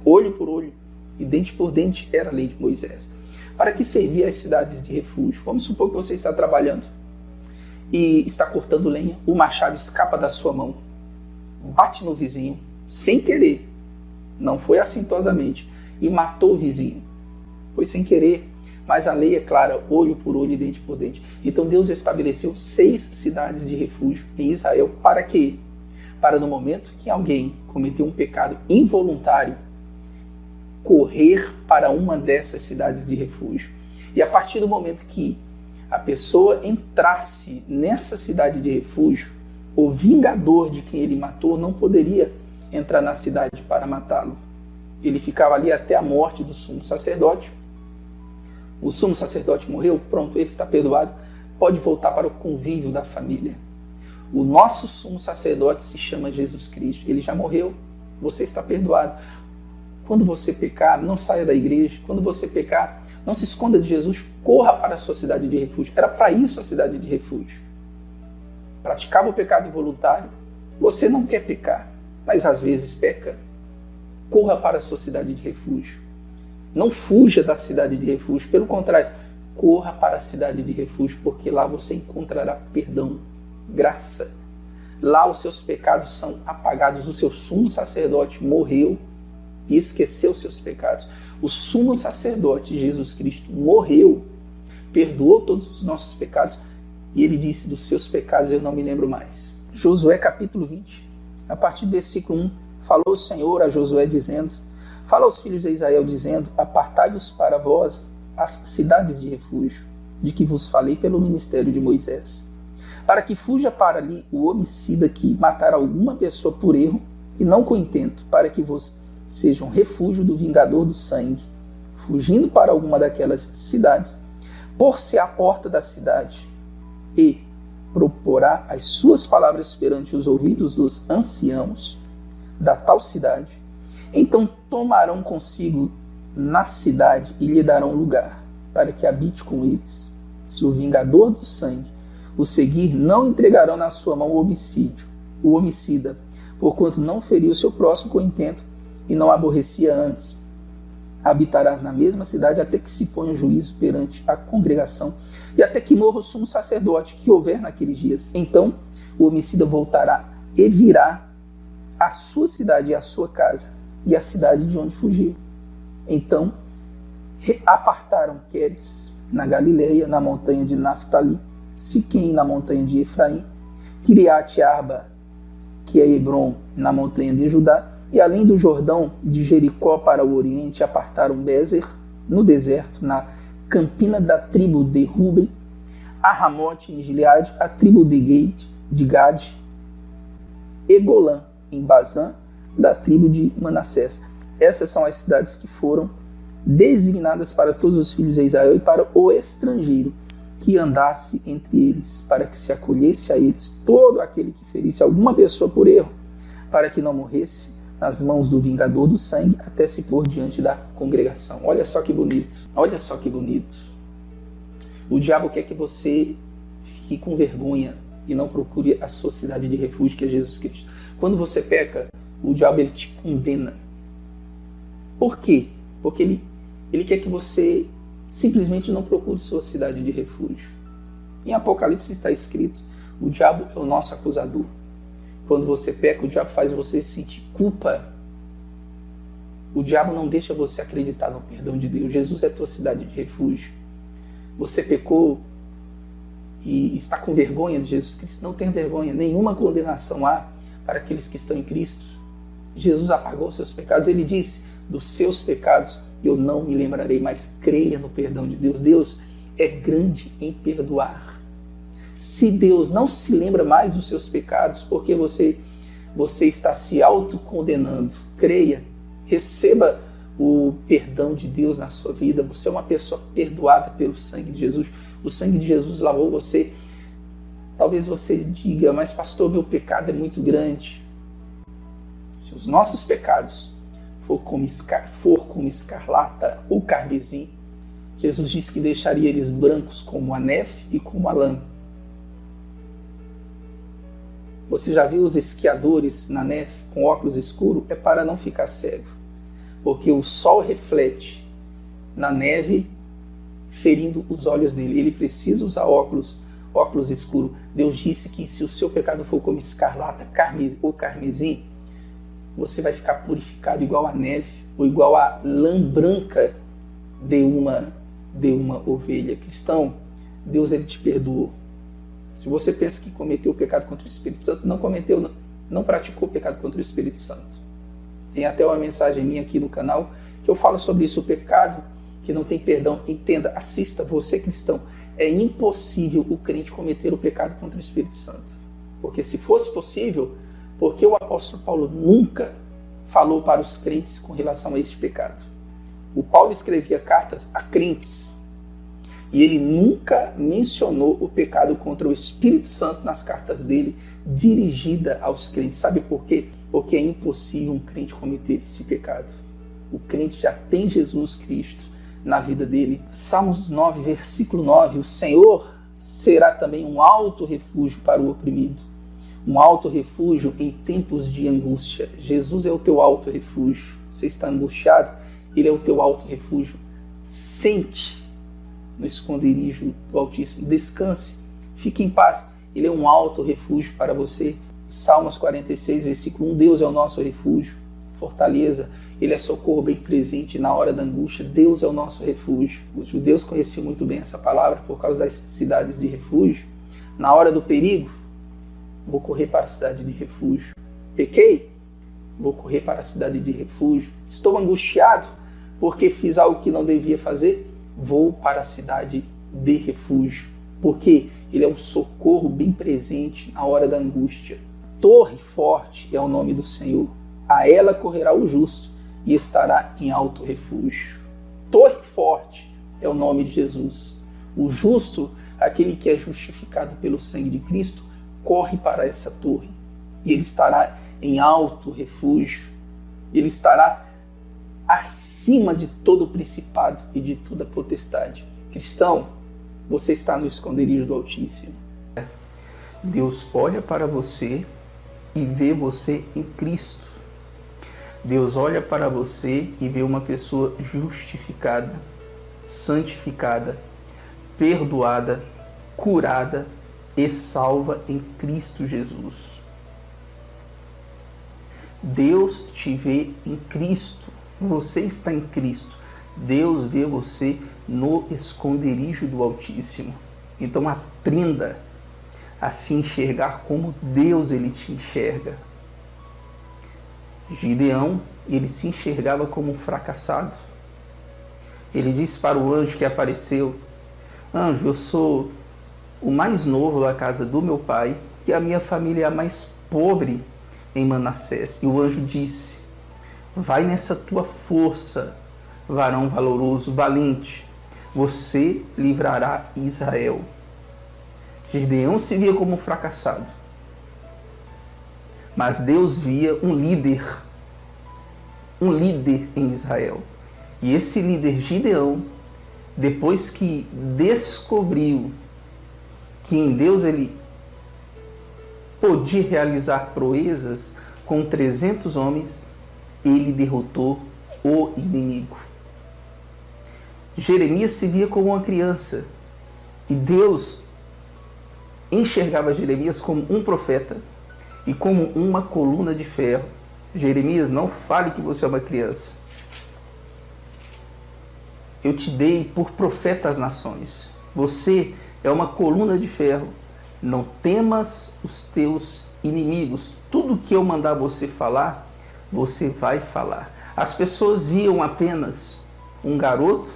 Olho por olho e dente por dente era a lei de Moisés. Para que servia as cidades de refúgio? Vamos supor que você está trabalhando e está cortando lenha, o machado escapa da sua mão, bate no vizinho, sem querer, não foi assintosamente, e matou o vizinho. Foi sem querer, mas a lei é clara, olho por olho e dente por dente. Então Deus estabeleceu 6 cidades de refúgio em Israel. Para quê? Para no momento que alguém cometeu um pecado involuntário, correr para uma dessas cidades de refúgio. E a partir do momento que a pessoa entrasse nessa cidade de refúgio, o vingador de quem ele matou não poderia entrar na cidade para matá-lo. Ele ficava ali até a morte do sumo sacerdote. O sumo sacerdote morreu, pronto, ele está perdoado, pode voltar para o convívio da família. O nosso sumo sacerdote se chama Jesus Cristo. Ele já morreu. Você está perdoado. Quando você pecar, não saia da igreja. Quando você pecar, não se esconda de Jesus. Corra para a sua cidade de refúgio. Era para isso a cidade de refúgio. Praticava o pecado involuntário. Você não quer pecar, mas às vezes peca. Corra para a sua cidade de refúgio. Não fuja da cidade de refúgio. Pelo contrário, corra para a cidade de refúgio, porque lá você encontrará perdão, graça. Lá os seus pecados são apagados. O seu sumo sacerdote morreu e esqueceu seus pecados. O sumo sacerdote, Jesus Cristo, morreu, perdoou todos os nossos pecados e ele disse: dos seus pecados eu não me lembro mais. Josué capítulo 20, a partir do versículo 1, falou o Senhor a Josué dizendo: fala aos filhos de Israel dizendo: apartai-vos para vós as cidades de refúgio, de que vos falei pelo ministério de Moisés, para que fuja para ali o homicida que matar alguma pessoa por erro e não com intento, para que vos sejam refúgio do vingador do sangue, fugindo para alguma daquelas cidades, pôr-se à porta da cidade e proporá as suas palavras perante os ouvidos dos anciãos da tal cidade. Então tomarão consigo na cidade e lhe darão lugar, para que habite com eles. Se o vingador do sangue o seguir, não entregarão na sua mão o homicida, porquanto não feriu o seu próximo com intento e não aborrecia antes. Habitarás na mesma cidade até que se ponha o juízo perante a congregação e até que morra o sumo sacerdote que houver naqueles dias. Então o homicida voltará e virá à sua cidade e à sua casa e à cidade de onde fugiu. Então apartaram Quedes na Galileia, na montanha de Naftali, Siquém na montanha de Efraim, Kiriat Arba, que é Hebron, na montanha de Judá, e além do Jordão, de Jericó para o oriente, apartaram Bezer, no deserto, na campina da tribo de Ruben, a Ramote em Gileade, a tribo de Gade, e Golã em Bazã, da tribo de Manassés. Essas são as cidades que foram designadas para todos os filhos de Israel e para o estrangeiro que andasse entre eles, para que se acolhesse a eles todo aquele que ferisse alguma pessoa por erro, para que não morresse nas mãos do vingador do sangue até se pôr diante da congregação. Olha só que bonito, olha só que bonito. O diabo quer que você fique com vergonha e não procure a sua cidade de refúgio, que é Jesus Cristo. Quando você peca, o diabo ele te condena. Por quê? Porque ele quer que você simplesmente não procure sua cidade de refúgio. Em Apocalipse está escrito: o diabo é o nosso acusador. Quando você peca, o diabo faz você sentir culpa. O diabo não deixa você acreditar no perdão de Deus. Jesus é a tua cidade de refúgio. Você pecou e está com vergonha de Jesus Cristo. Não tenha vergonha. Nenhuma condenação há para aqueles que estão em Cristo. Jesus apagou os seus pecados. Ele disse: dos seus pecados eu não me lembrarei mais. Creia no perdão de Deus. Deus é grande em perdoar. Se Deus não se lembra mais dos seus pecados, porque você está se autocondenando, creia, receba o perdão de Deus na sua vida. Você é uma pessoa perdoada pelo sangue de Jesus. O sangue de Jesus lavou você. Talvez você diga: mas pastor, meu pecado é muito grande. Se os nossos pecados for como escarlata ou carmesim, Jesus disse que deixaria eles brancos como a neve e como a lã. Você já viu os esquiadores na neve com óculos escuros? É para não ficar cego, porque o sol reflete na neve, ferindo os olhos dele. Ele precisa usar óculos escuros. Deus disse que se o seu pecado for como escarlata ou carmesim, você vai ficar purificado igual a neve ou igual a lã branca de uma ovelha. Cristão, Deus ele te perdoou. Se você pensa que cometeu o pecado contra o Espírito Santo, não praticou o pecado contra o Espírito Santo. Tem até uma mensagem minha aqui no canal que eu falo sobre isso, o pecado que não tem perdão. Entenda, assista, você cristão, é impossível o crente cometer o pecado contra o Espírito Santo. Porque se fosse possível, porque o apóstolo Paulo nunca falou para os crentes com relação a este pecado? O Paulo escrevia cartas a crentes E ele nunca mencionou o pecado contra o Espírito Santo nas cartas dele, dirigida aos crentes. Sabe por quê? Porque é impossível um crente cometer esse pecado. O crente já tem Jesus Cristo na vida dele. Salmos 9, versículo 9. O Senhor será também um alto refúgio para o oprimido. Um alto refúgio em tempos de angústia. Jesus é o teu alto refúgio. Você está angustiado? Ele é o teu alto refúgio. Sente no esconderijo do Altíssimo. Descanse. Fique em paz. Ele é um alto refúgio para você. Salmos 46, versículo 1. Deus é o nosso refúgio, fortaleza. Ele é socorro bem presente na hora da angústia. Deus é o nosso refúgio. Os judeus conheciam muito bem essa palavra por causa das cidades de refúgio. Na hora do perigo, vou correr para a cidade de refúgio. Pequei? Vou correr para a cidade de refúgio. Estou angustiado porque fiz algo que não devia fazer? Vou para a cidade de refúgio. Porque ele é um socorro bem presente na hora da angústia. Torre forte é o nome do Senhor. A ela correrá o justo e estará em alto refúgio. Torre forte é o nome de Jesus. O justo, aquele que é justificado pelo sangue de Cristo, corre para essa torre e ele estará em alto refúgio. Ele estará acima de todo o principado e de toda potestade. Cristão, você está no esconderijo do Altíssimo. Deus olha para você e vê você em Cristo. Deus olha para você e vê uma pessoa justificada, santificada, perdoada, curada e salva em Cristo Jesus. Deus te vê em Cristo. Você está em Cristo. Deus vê você no esconderijo do Altíssimo. Então aprenda a se enxergar como Deus ele te enxerga. Gideão, ele se enxergava como um fracassado. Ele disse para o anjo que apareceu: anjo, eu sou o mais novo da casa do meu pai e a minha família é a mais pobre em Manassés. E o anjo disse: vai nessa tua força, varão valoroso, valente, você livrará Israel. Gideão se via como um fracassado, mas Deus via um líder em Israel. E esse líder Gideão, depois que descobriu que em Deus ele podia realizar proezas, com 300 homens, ele derrotou o inimigo. Jeremias se via como uma criança e Deus enxergava Jeremias como um profeta e como uma coluna de ferro. Jeremias, não fale que você é uma criança. Eu te dei por profeta às nações. Você é uma coluna de ferro. Não temas os teus inimigos. Tudo que eu mandar você falar, você vai falar. As pessoas viam apenas um garoto,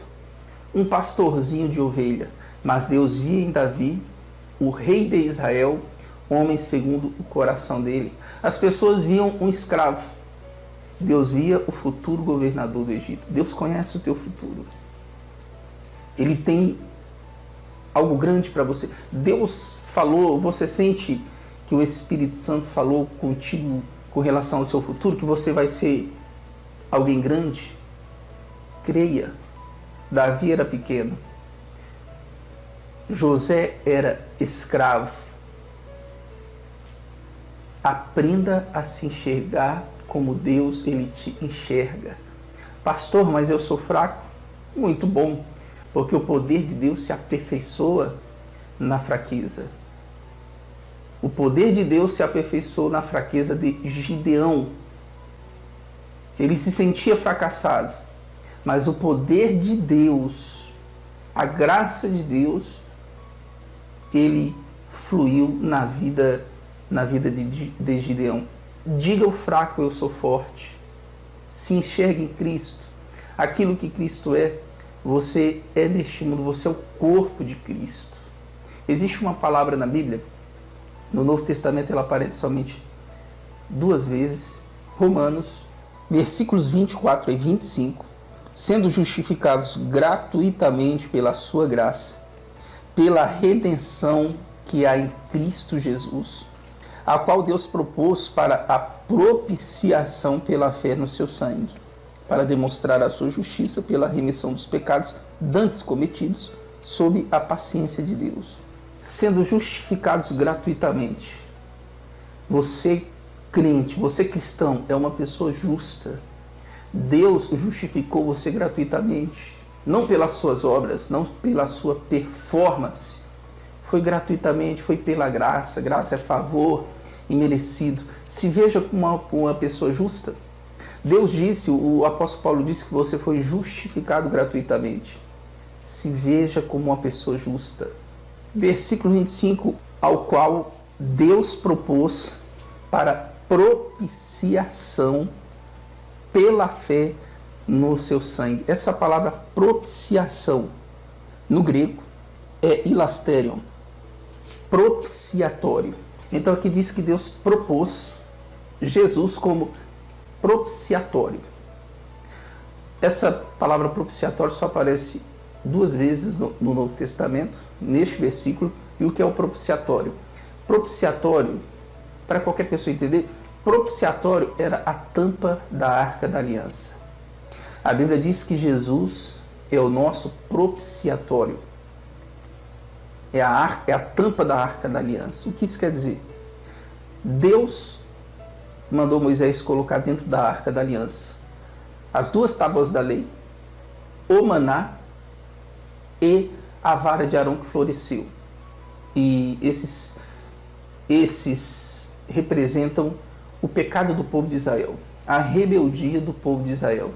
um pastorzinho de ovelha, mas Deus via em Davi o rei de Israel, homem segundo o coração dele. As pessoas viam um escravo. Deus via o futuro governador do Egito. Deus conhece o teu futuro. Ele tem algo grande para você. Deus falou, você sente que o Espírito Santo falou contigo com relação ao seu futuro, que você vai ser alguém grande? Creia. Davi era pequeno. José era escravo. Aprenda a se enxergar como Deus ele te enxerga. Pastor, mas eu sou fraco. Muito bom, porque o poder de Deus se aperfeiçoa na fraqueza. O poder de Deus se aperfeiçoou na fraqueza de Gideão. Ele se sentia fracassado, mas o poder de Deus, a graça de Deus, ele fluiu na vida de Gideão. Diga ao fraco, eu sou forte. Se enxergue em Cristo. Aquilo que Cristo é, você é neste mundo, você é o corpo de Cristo. Existe uma palavra na Bíblia, no Novo Testamento ela aparece somente 2 vezes, Romanos, versículos 24 e 25, sendo justificados gratuitamente pela sua graça, pela redenção que há em Cristo Jesus, a qual Deus propôs para a propiciação pela fé no seu sangue, para demonstrar a sua justiça pela remissão dos pecados dantes cometidos, sob a paciência de Deus, sendo justificados gratuitamente. Você, crente, você cristão, é uma pessoa justa. Deus justificou você gratuitamente, não pelas suas obras, não pela sua performance. Foi gratuitamente, foi pela graça. Graça é favor imerecido. Se veja como uma pessoa justa. Deus disse, o apóstolo Paulo disse que você foi justificado gratuitamente. Se veja como uma pessoa justa. Versículo 25, ao qual Deus propôs para propiciação pela fé no seu sangue. Essa palavra propiciação, no grego, é hilasterion, propiciatório. Então aqui diz que Deus propôs Jesus como propiciatório. Essa palavra propiciatório só aparece 2 vezes no Novo Testamento, neste versículo. E o que é o propiciatório? Propiciatório, para qualquer pessoa entender, propiciatório era a tampa da Arca da Aliança. A Bíblia diz que Jesus é o nosso propiciatório. É a tampa da Arca da Aliança. O que isso quer dizer? Deus mandou Moisés colocar dentro da Arca da Aliança as 2 tábuas da lei, o maná e a vara de Arão que floresceu. E esses representam o pecado do povo de Israel, a rebeldia do povo de Israel.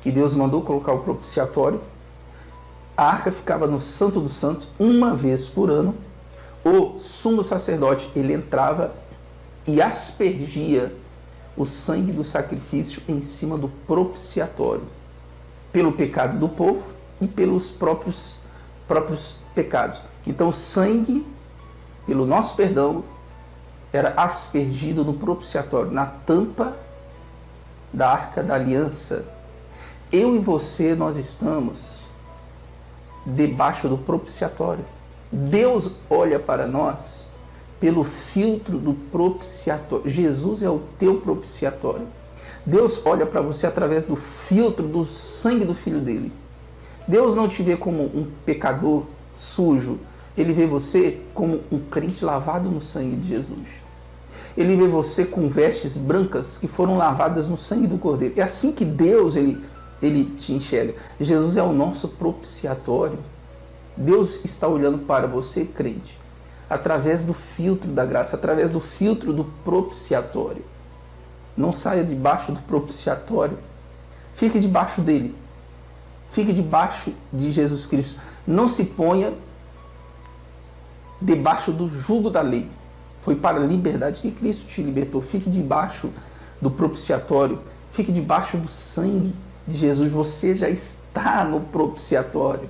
E Deus mandou colocar o propiciatório. A arca ficava no Santo dos Santos uma vez por ano. O sumo sacerdote, ele entrava e aspergia o sangue do sacrifício em cima do propiciatório, pelo pecado do povo e pelos próprios pecados. Então o sangue, pelo nosso perdão, era aspergido no propiciatório, na tampa da Arca da Aliança. Eu e você, nós estamos debaixo do propiciatório. Deus olha para nós pelo filtro do propiciatório. Jesus é o teu propiciatório. Deus olha para você através do filtro do sangue do Filho dele. Deus não te vê como um pecador sujo. Ele vê você como um crente lavado no sangue de Jesus. Ele vê você com vestes brancas que foram lavadas no sangue do Cordeiro. É assim que Deus ele te enxerga. Jesus é o nosso propiciatório. Deus está olhando para você, crente, através do filtro da graça, através do filtro do propiciatório. Não saia debaixo do propiciatório. Fique debaixo dele. Fique debaixo de Jesus Cristo. Não se ponha debaixo do jugo da lei. Foi para a liberdade que Cristo te libertou. Fique debaixo do propiciatório. Fique debaixo do sangue de Jesus. Você já está no propiciatório.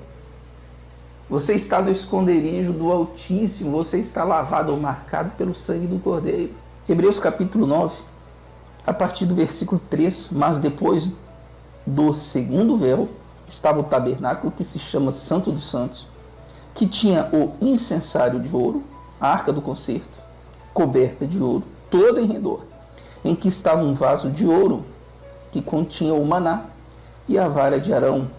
Você está no esconderijo do Altíssimo. Você está lavado ou marcado pelo sangue do Cordeiro. Hebreus capítulo 9, a partir do versículo 3. Mas depois do segundo véu estava o tabernáculo, que se chama Santo dos Santos, que tinha o incensário de ouro, a arca do concerto, coberta de ouro, toda em redor, em que estava um vaso de ouro que continha o maná, e a vara de Arão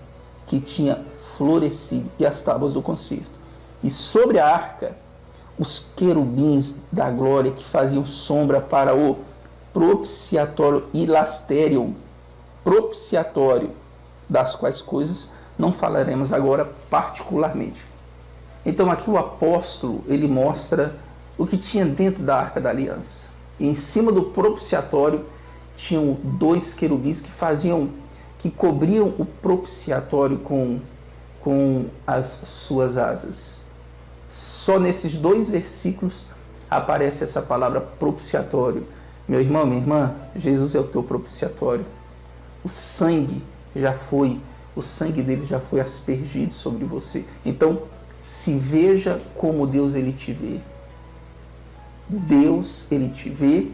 que tinha florescido, e as tábuas do concerto. E sobre a arca, os querubins da glória que faziam sombra para o propiciatório hilasterion, propiciatório, das quais coisas não falaremos agora particularmente. Então aqui o apóstolo, ele mostra o que tinha dentro da Arca da Aliança. E em cima do propiciatório tinham 2 querubins que cobriam o propiciatório com as suas asas. Só nesses 2 versículos aparece essa palavra propiciatório. Meu irmão, minha irmã, Jesus é o teu propiciatório. O sangue dele já foi aspergido sobre você. Então, se veja como Deus ele te vê. Deus ele te vê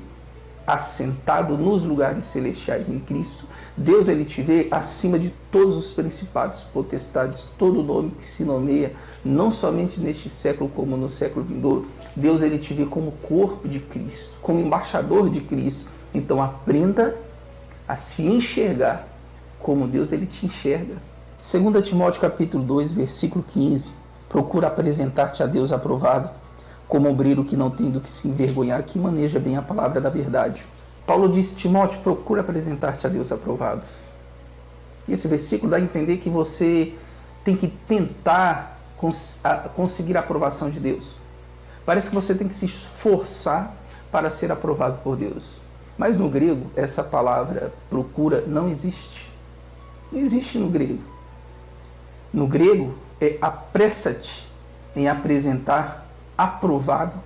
assentado nos lugares celestiais em Cristo, Deus ele te vê acima de todos os principados, potestades, todo nome que se nomeia, não somente neste século como no século vindouro. Deus ele te vê como corpo de Cristo, como embaixador de Cristo. Então aprenda a se enxergar como Deus ele te enxerga. 2 Timóteo capítulo 2, versículo 15. Procura apresentar-te a Deus aprovado, como obreiro que não tem do que se envergonhar, que maneja bem a palavra da verdade. Paulo disse: Timóteo, procura apresentar-te a Deus aprovado. E esse versículo dá a entender que você tem que tentar conseguir a aprovação de Deus. Parece que você tem que se esforçar para ser aprovado por Deus. Mas no grego, essa palavra procura não existe. Não existe no grego. No grego, é apressa-te em apresentar aprovado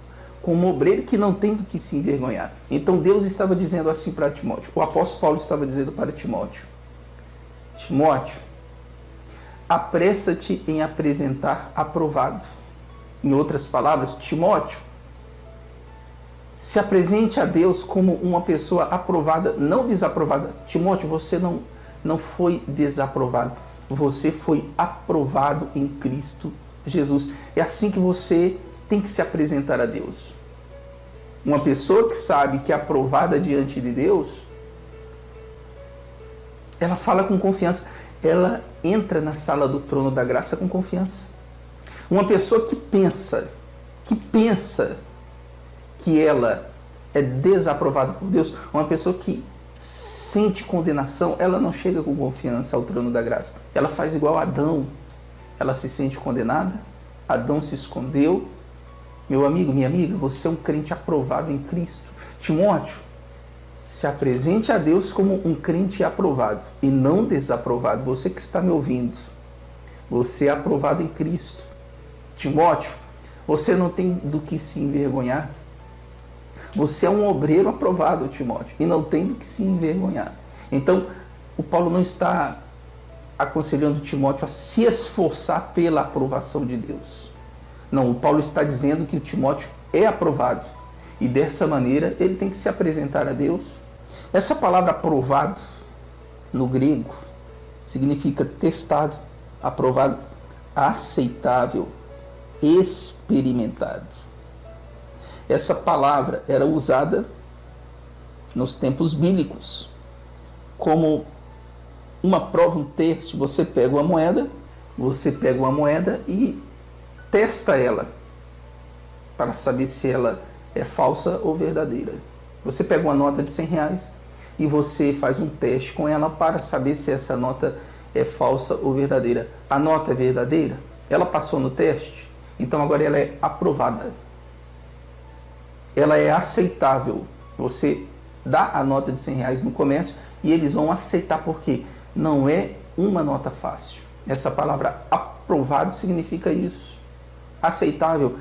como obreiro que não tem do que se envergonhar. Então Deus estava dizendo assim para Timóteo. O apóstolo Paulo estava dizendo para Timóteo: Timóteo, apressa-te em apresentar aprovado. Em outras palavras, Timóteo, se apresente a Deus como uma pessoa aprovada, não desaprovada. Timóteo, você não foi desaprovado. Você foi aprovado em Cristo Jesus. É assim que você tem que se apresentar a Deus. Uma pessoa que sabe que é aprovada diante de Deus, ela fala com confiança. Ela entra na sala do trono da graça com confiança. Uma pessoa que pensa que ela é desaprovada por Deus, uma pessoa que sente condenação, ela não chega com confiança ao trono da graça. Ela faz igual Adão. Ela se sente condenada. Adão se escondeu. Meu amigo, minha amiga, você é um crente aprovado em Cristo. Timóteo, se apresente a Deus como um crente aprovado e não desaprovado. Você que está me ouvindo, você é aprovado em Cristo. Timóteo, você não tem do que se envergonhar. Você é um obreiro aprovado, Timóteo, e não tem do que se envergonhar. Então, o Paulo não está aconselhando Timóteo a se esforçar pela aprovação de Deus. Não, o Paulo está dizendo que o Timóteo é aprovado. E dessa maneira, ele tem que se apresentar a Deus. Essa palavra aprovado, no grego, significa testado, aprovado, aceitável, experimentado. Essa palavra era usada nos tempos bíblicos como uma prova, um teste. Você pega uma moeda e testa ela para saber se ela é falsa ou verdadeira. Você pega uma nota de R$100 e você faz um teste com ela para saber se essa nota é falsa ou verdadeira. A nota é verdadeira? Ela passou no teste? Então agora ela é aprovada. Ela é aceitável. Você dá a nota de R$100 no comércio e eles vão aceitar, porque não é uma nota fácil. Essa palavra aprovado significa isso. Aceitável.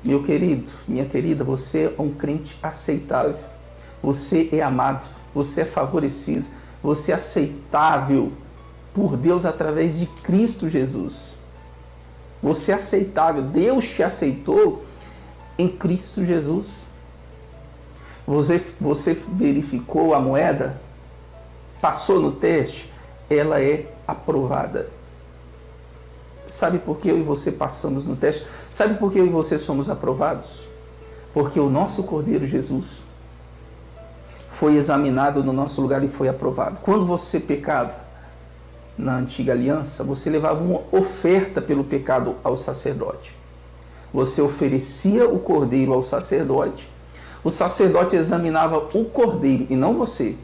Meu querido, minha querida, você é um crente aceitável. Você é amado, você é favorecido, você é aceitável por Deus através de Cristo Jesus. Você é aceitável. Deus te aceitou em Cristo Jesus. Você verificou a moeda, passou no teste, ela é aprovada. Sabe por que eu e você passamos no teste? Sabe por que eu e você somos aprovados? Porque o nosso Cordeiro Jesus foi examinado no nosso lugar e foi aprovado. Quando você pecava na antiga aliança, você levava uma oferta pelo pecado ao sacerdote. Você oferecia o cordeiro ao sacerdote. O sacerdote examinava o cordeiro e não você.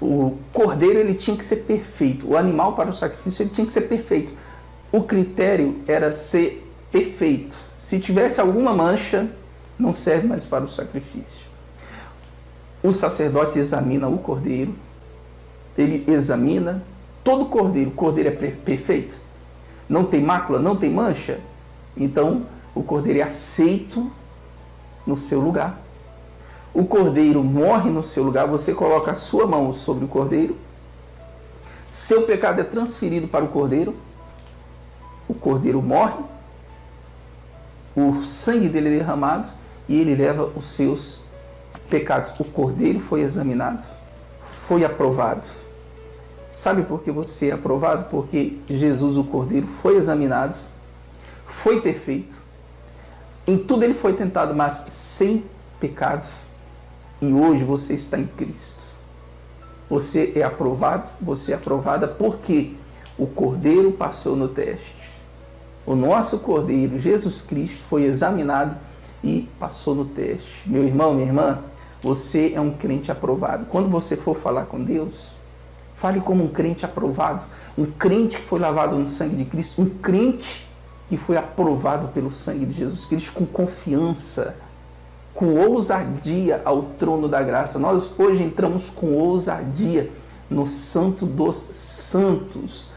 O cordeiro ele tinha que ser perfeito. O animal para o sacrifício ele tinha que ser perfeito. O critério era ser perfeito. Se tivesse alguma mancha, não serve mais para o sacrifício. O sacerdote examina o cordeiro. Ele examina todo cordeiro. O cordeiro é perfeito? Não tem mácula? Não tem mancha? Então, o cordeiro é aceito no seu lugar. O cordeiro morre no seu lugar, você coloca a sua mão sobre o cordeiro, seu pecado é transferido para o cordeiro morre, o sangue dele é derramado e ele leva os seus pecados. O Cordeiro foi examinado, foi aprovado. Sabe por que você é aprovado? Porque Jesus, o Cordeiro, foi examinado, foi perfeito. Em tudo ele foi tentado, mas sem pecado. E hoje você está em Cristo. Você é aprovado, você é aprovada porque o Cordeiro passou no teste. O nosso Cordeiro, Jesus Cristo, foi examinado e passou no teste. Meu irmão, minha irmã, você é um crente aprovado. Quando você for falar com Deus, fale como um crente aprovado. Um crente que foi lavado no sangue de Cristo. Um crente que foi aprovado pelo sangue de Jesus Cristo com confiança, com ousadia ao trono da graça. Nós hoje entramos com ousadia no Santo dos Santos.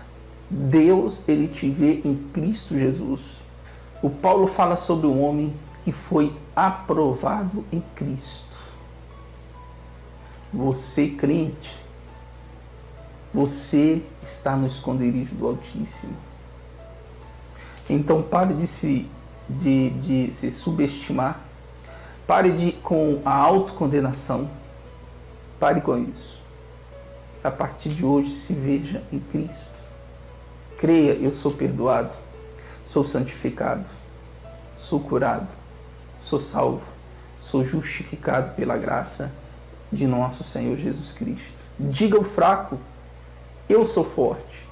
Deus, ele te vê em Cristo Jesus. O Paulo fala sobre um homem que foi aprovado em Cristo. Você, crente, você está no esconderijo do Altíssimo. Então pare de se subestimar. Pare com a autocondenação. Pare com isso. A partir de hoje, se veja em Cristo. Creia, eu sou perdoado, sou santificado, sou curado, sou salvo, sou justificado pela graça de nosso Senhor Jesus Cristo. Diga ao fraco, eu sou forte.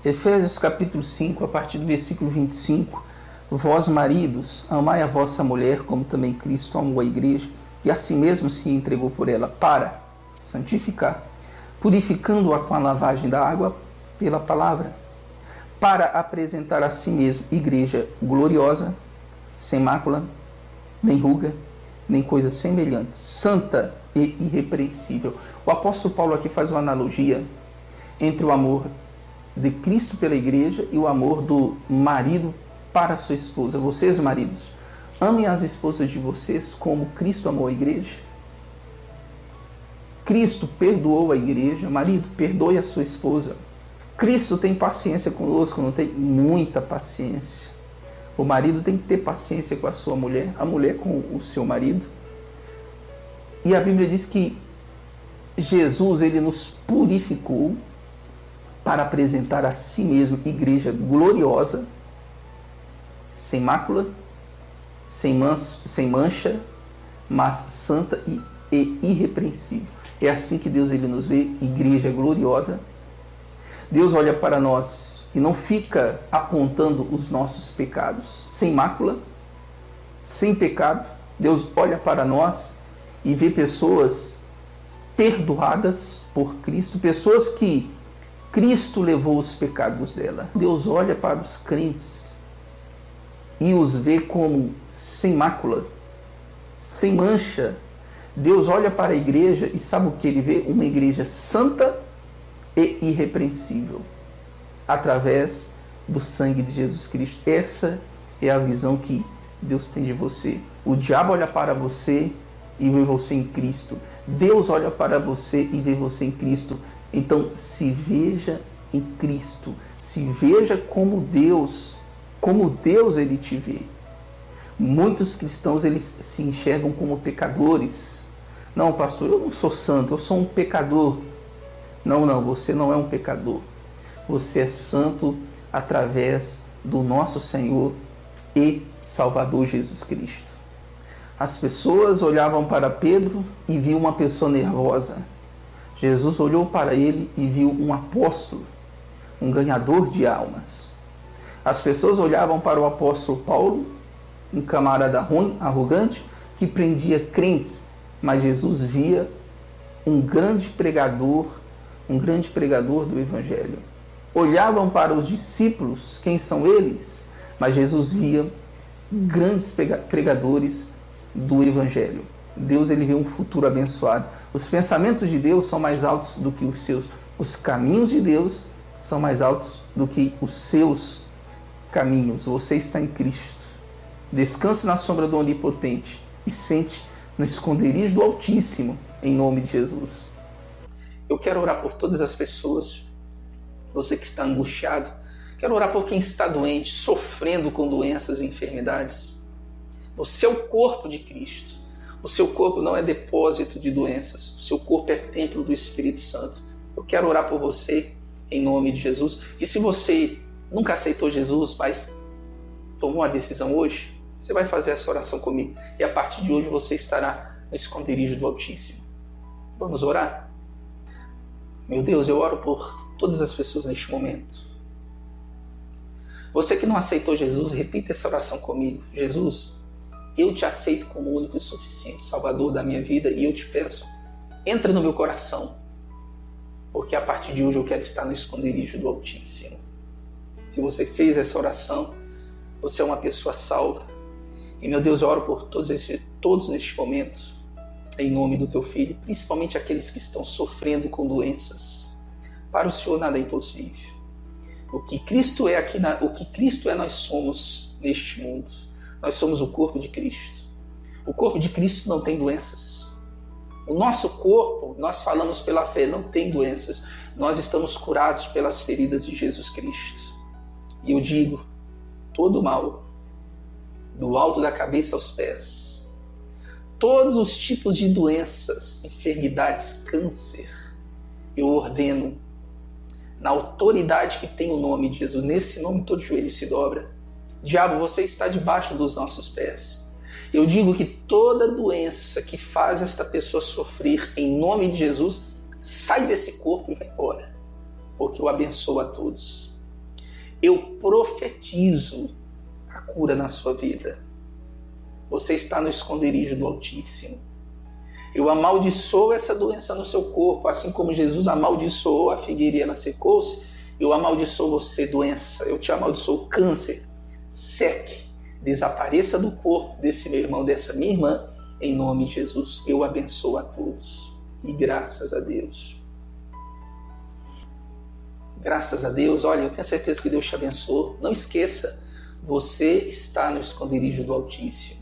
Efésios capítulo 5, a partir do versículo 25. Vós, maridos, amai a vossa mulher, como também Cristo amou a igreja, e assim mesmo se entregou por ela, para santificar, purificando-a com a lavagem da água pela palavra, para apresentar a si mesmo igreja gloriosa, sem mácula, nem ruga, nem coisa semelhante, santa e irrepreensível. O apóstolo Paulo aqui faz uma analogia entre o amor de Cristo pela igreja e o amor do marido para a sua esposa. Vocês, maridos, amem as esposas de vocês como Cristo amou a igreja. Cristo perdoou a igreja. Marido, perdoe a sua esposa. Cristo tem paciência conosco, não tem? Muita paciência. O marido tem que ter paciência com a sua mulher, a mulher com o seu marido. E a Bíblia diz que Jesus, ele nos purificou para apresentar a si mesmo igreja gloriosa, sem mácula, sem mancha, mas santa e irrepreensível. É assim que Deus, ele nos vê, igreja gloriosa. Deus olha para nós e não fica apontando os nossos pecados. Sem mácula, sem pecado, Deus olha para nós e vê pessoas perdoadas por Cristo, pessoas que Cristo levou os pecados dela. Deus olha para os crentes e os vê como sem mácula, sem mancha. Deus olha para a igreja e sabe o que ele vê? Uma igreja santa e irrepreensível, através do sangue de Jesus Cristo. Essa é a visão que Deus tem de você. O diabo olha para você e vê você em Cristo. Deus olha para você e vê você em Cristo. Então, se veja em Cristo. Se veja como Deus ele te vê. Muitos cristãos, eles se enxergam como pecadores. Não, pastor, eu não sou santo, eu sou um pecador. Não, você não é um pecador. Você é santo através do nosso Senhor e Salvador Jesus Cristo. As pessoas olhavam para Pedro e viam uma pessoa nervosa. Jesus olhou para ele e viu um apóstolo, um ganhador de almas. As pessoas olhavam para o apóstolo Paulo, um camarada ruim, arrogante, que prendia crentes, mas Jesus via um grande pregador do Evangelho. Olhavam para os discípulos, quem são eles? Mas Jesus via grandes pregadores do Evangelho. Deus, ele vê um futuro abençoado. Os pensamentos de Deus são mais altos do que os seus. Os caminhos de Deus são mais altos do que os seus caminhos. Você está em Cristo. Descanse na sombra do Onipotente e sente no esconderijo do Altíssimo, em nome de Jesus. Eu quero orar por todas as pessoas, você que está angustiado. Quero orar por quem está doente, sofrendo com doenças e enfermidades. Você é o corpo de Cristo. O seu corpo não é depósito de doenças. O seu corpo é templo do Espírito Santo. Eu quero orar por você em nome de Jesus. E se você nunca aceitou Jesus, mas tomou a decisão hoje, você vai fazer essa oração comigo. E a partir de hoje você estará no esconderijo do Altíssimo. Vamos orar? Meu Deus, eu oro por todas as pessoas neste momento. Você que não aceitou Jesus, repita essa oração comigo. Jesus, eu te aceito como único e suficiente Salvador da minha vida e eu te peço, entra no meu coração, porque a partir de hoje eu quero estar no esconderijo do Altíssimo. Se você fez essa oração, você é uma pessoa salva. E meu Deus, eu oro por todos neste momento, em nome do teu Filho, principalmente aqueles que estão sofrendo com doenças. Para o Senhor nada é impossível. O que Cristo é, nós somos neste mundo. Nós somos o corpo de Cristo. O corpo de Cristo não tem doenças. O nosso corpo, nós falamos pela fé, não tem doenças. Nós estamos curados pelas feridas de Jesus Cristo. E eu digo, todo mal, do alto da cabeça aos pés, todos os tipos de doenças, enfermidades, câncer, eu ordeno, na autoridade que tem o nome de Jesus, nesse nome todo joelho se dobra. Diabo, você está debaixo dos nossos pés. Eu digo que toda doença que faz esta pessoa sofrer, em nome de Jesus, sai desse corpo e vai embora, porque eu abençoo a todos. Eu profetizo a cura na sua vida. Você está no esconderijo do Altíssimo. Eu amaldiçoo essa doença no seu corpo, assim como Jesus amaldiçoou a figueira e ela secou-se. Eu amaldiçoo você, doença. Eu te amaldiçoo, câncer. Seque, desapareça do corpo desse meu irmão, dessa minha irmã, em nome de Jesus. Eu abençoo a todos. E graças a Deus. Graças a Deus. Olha, eu tenho certeza que Deus te abençoou. Não esqueça, você está no esconderijo do Altíssimo.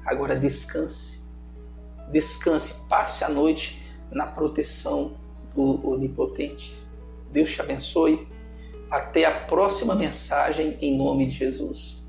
Agora descanse. Descanse, passe a noite na proteção do Onipotente. Deus te abençoe. Até a próxima mensagem em nome de Jesus.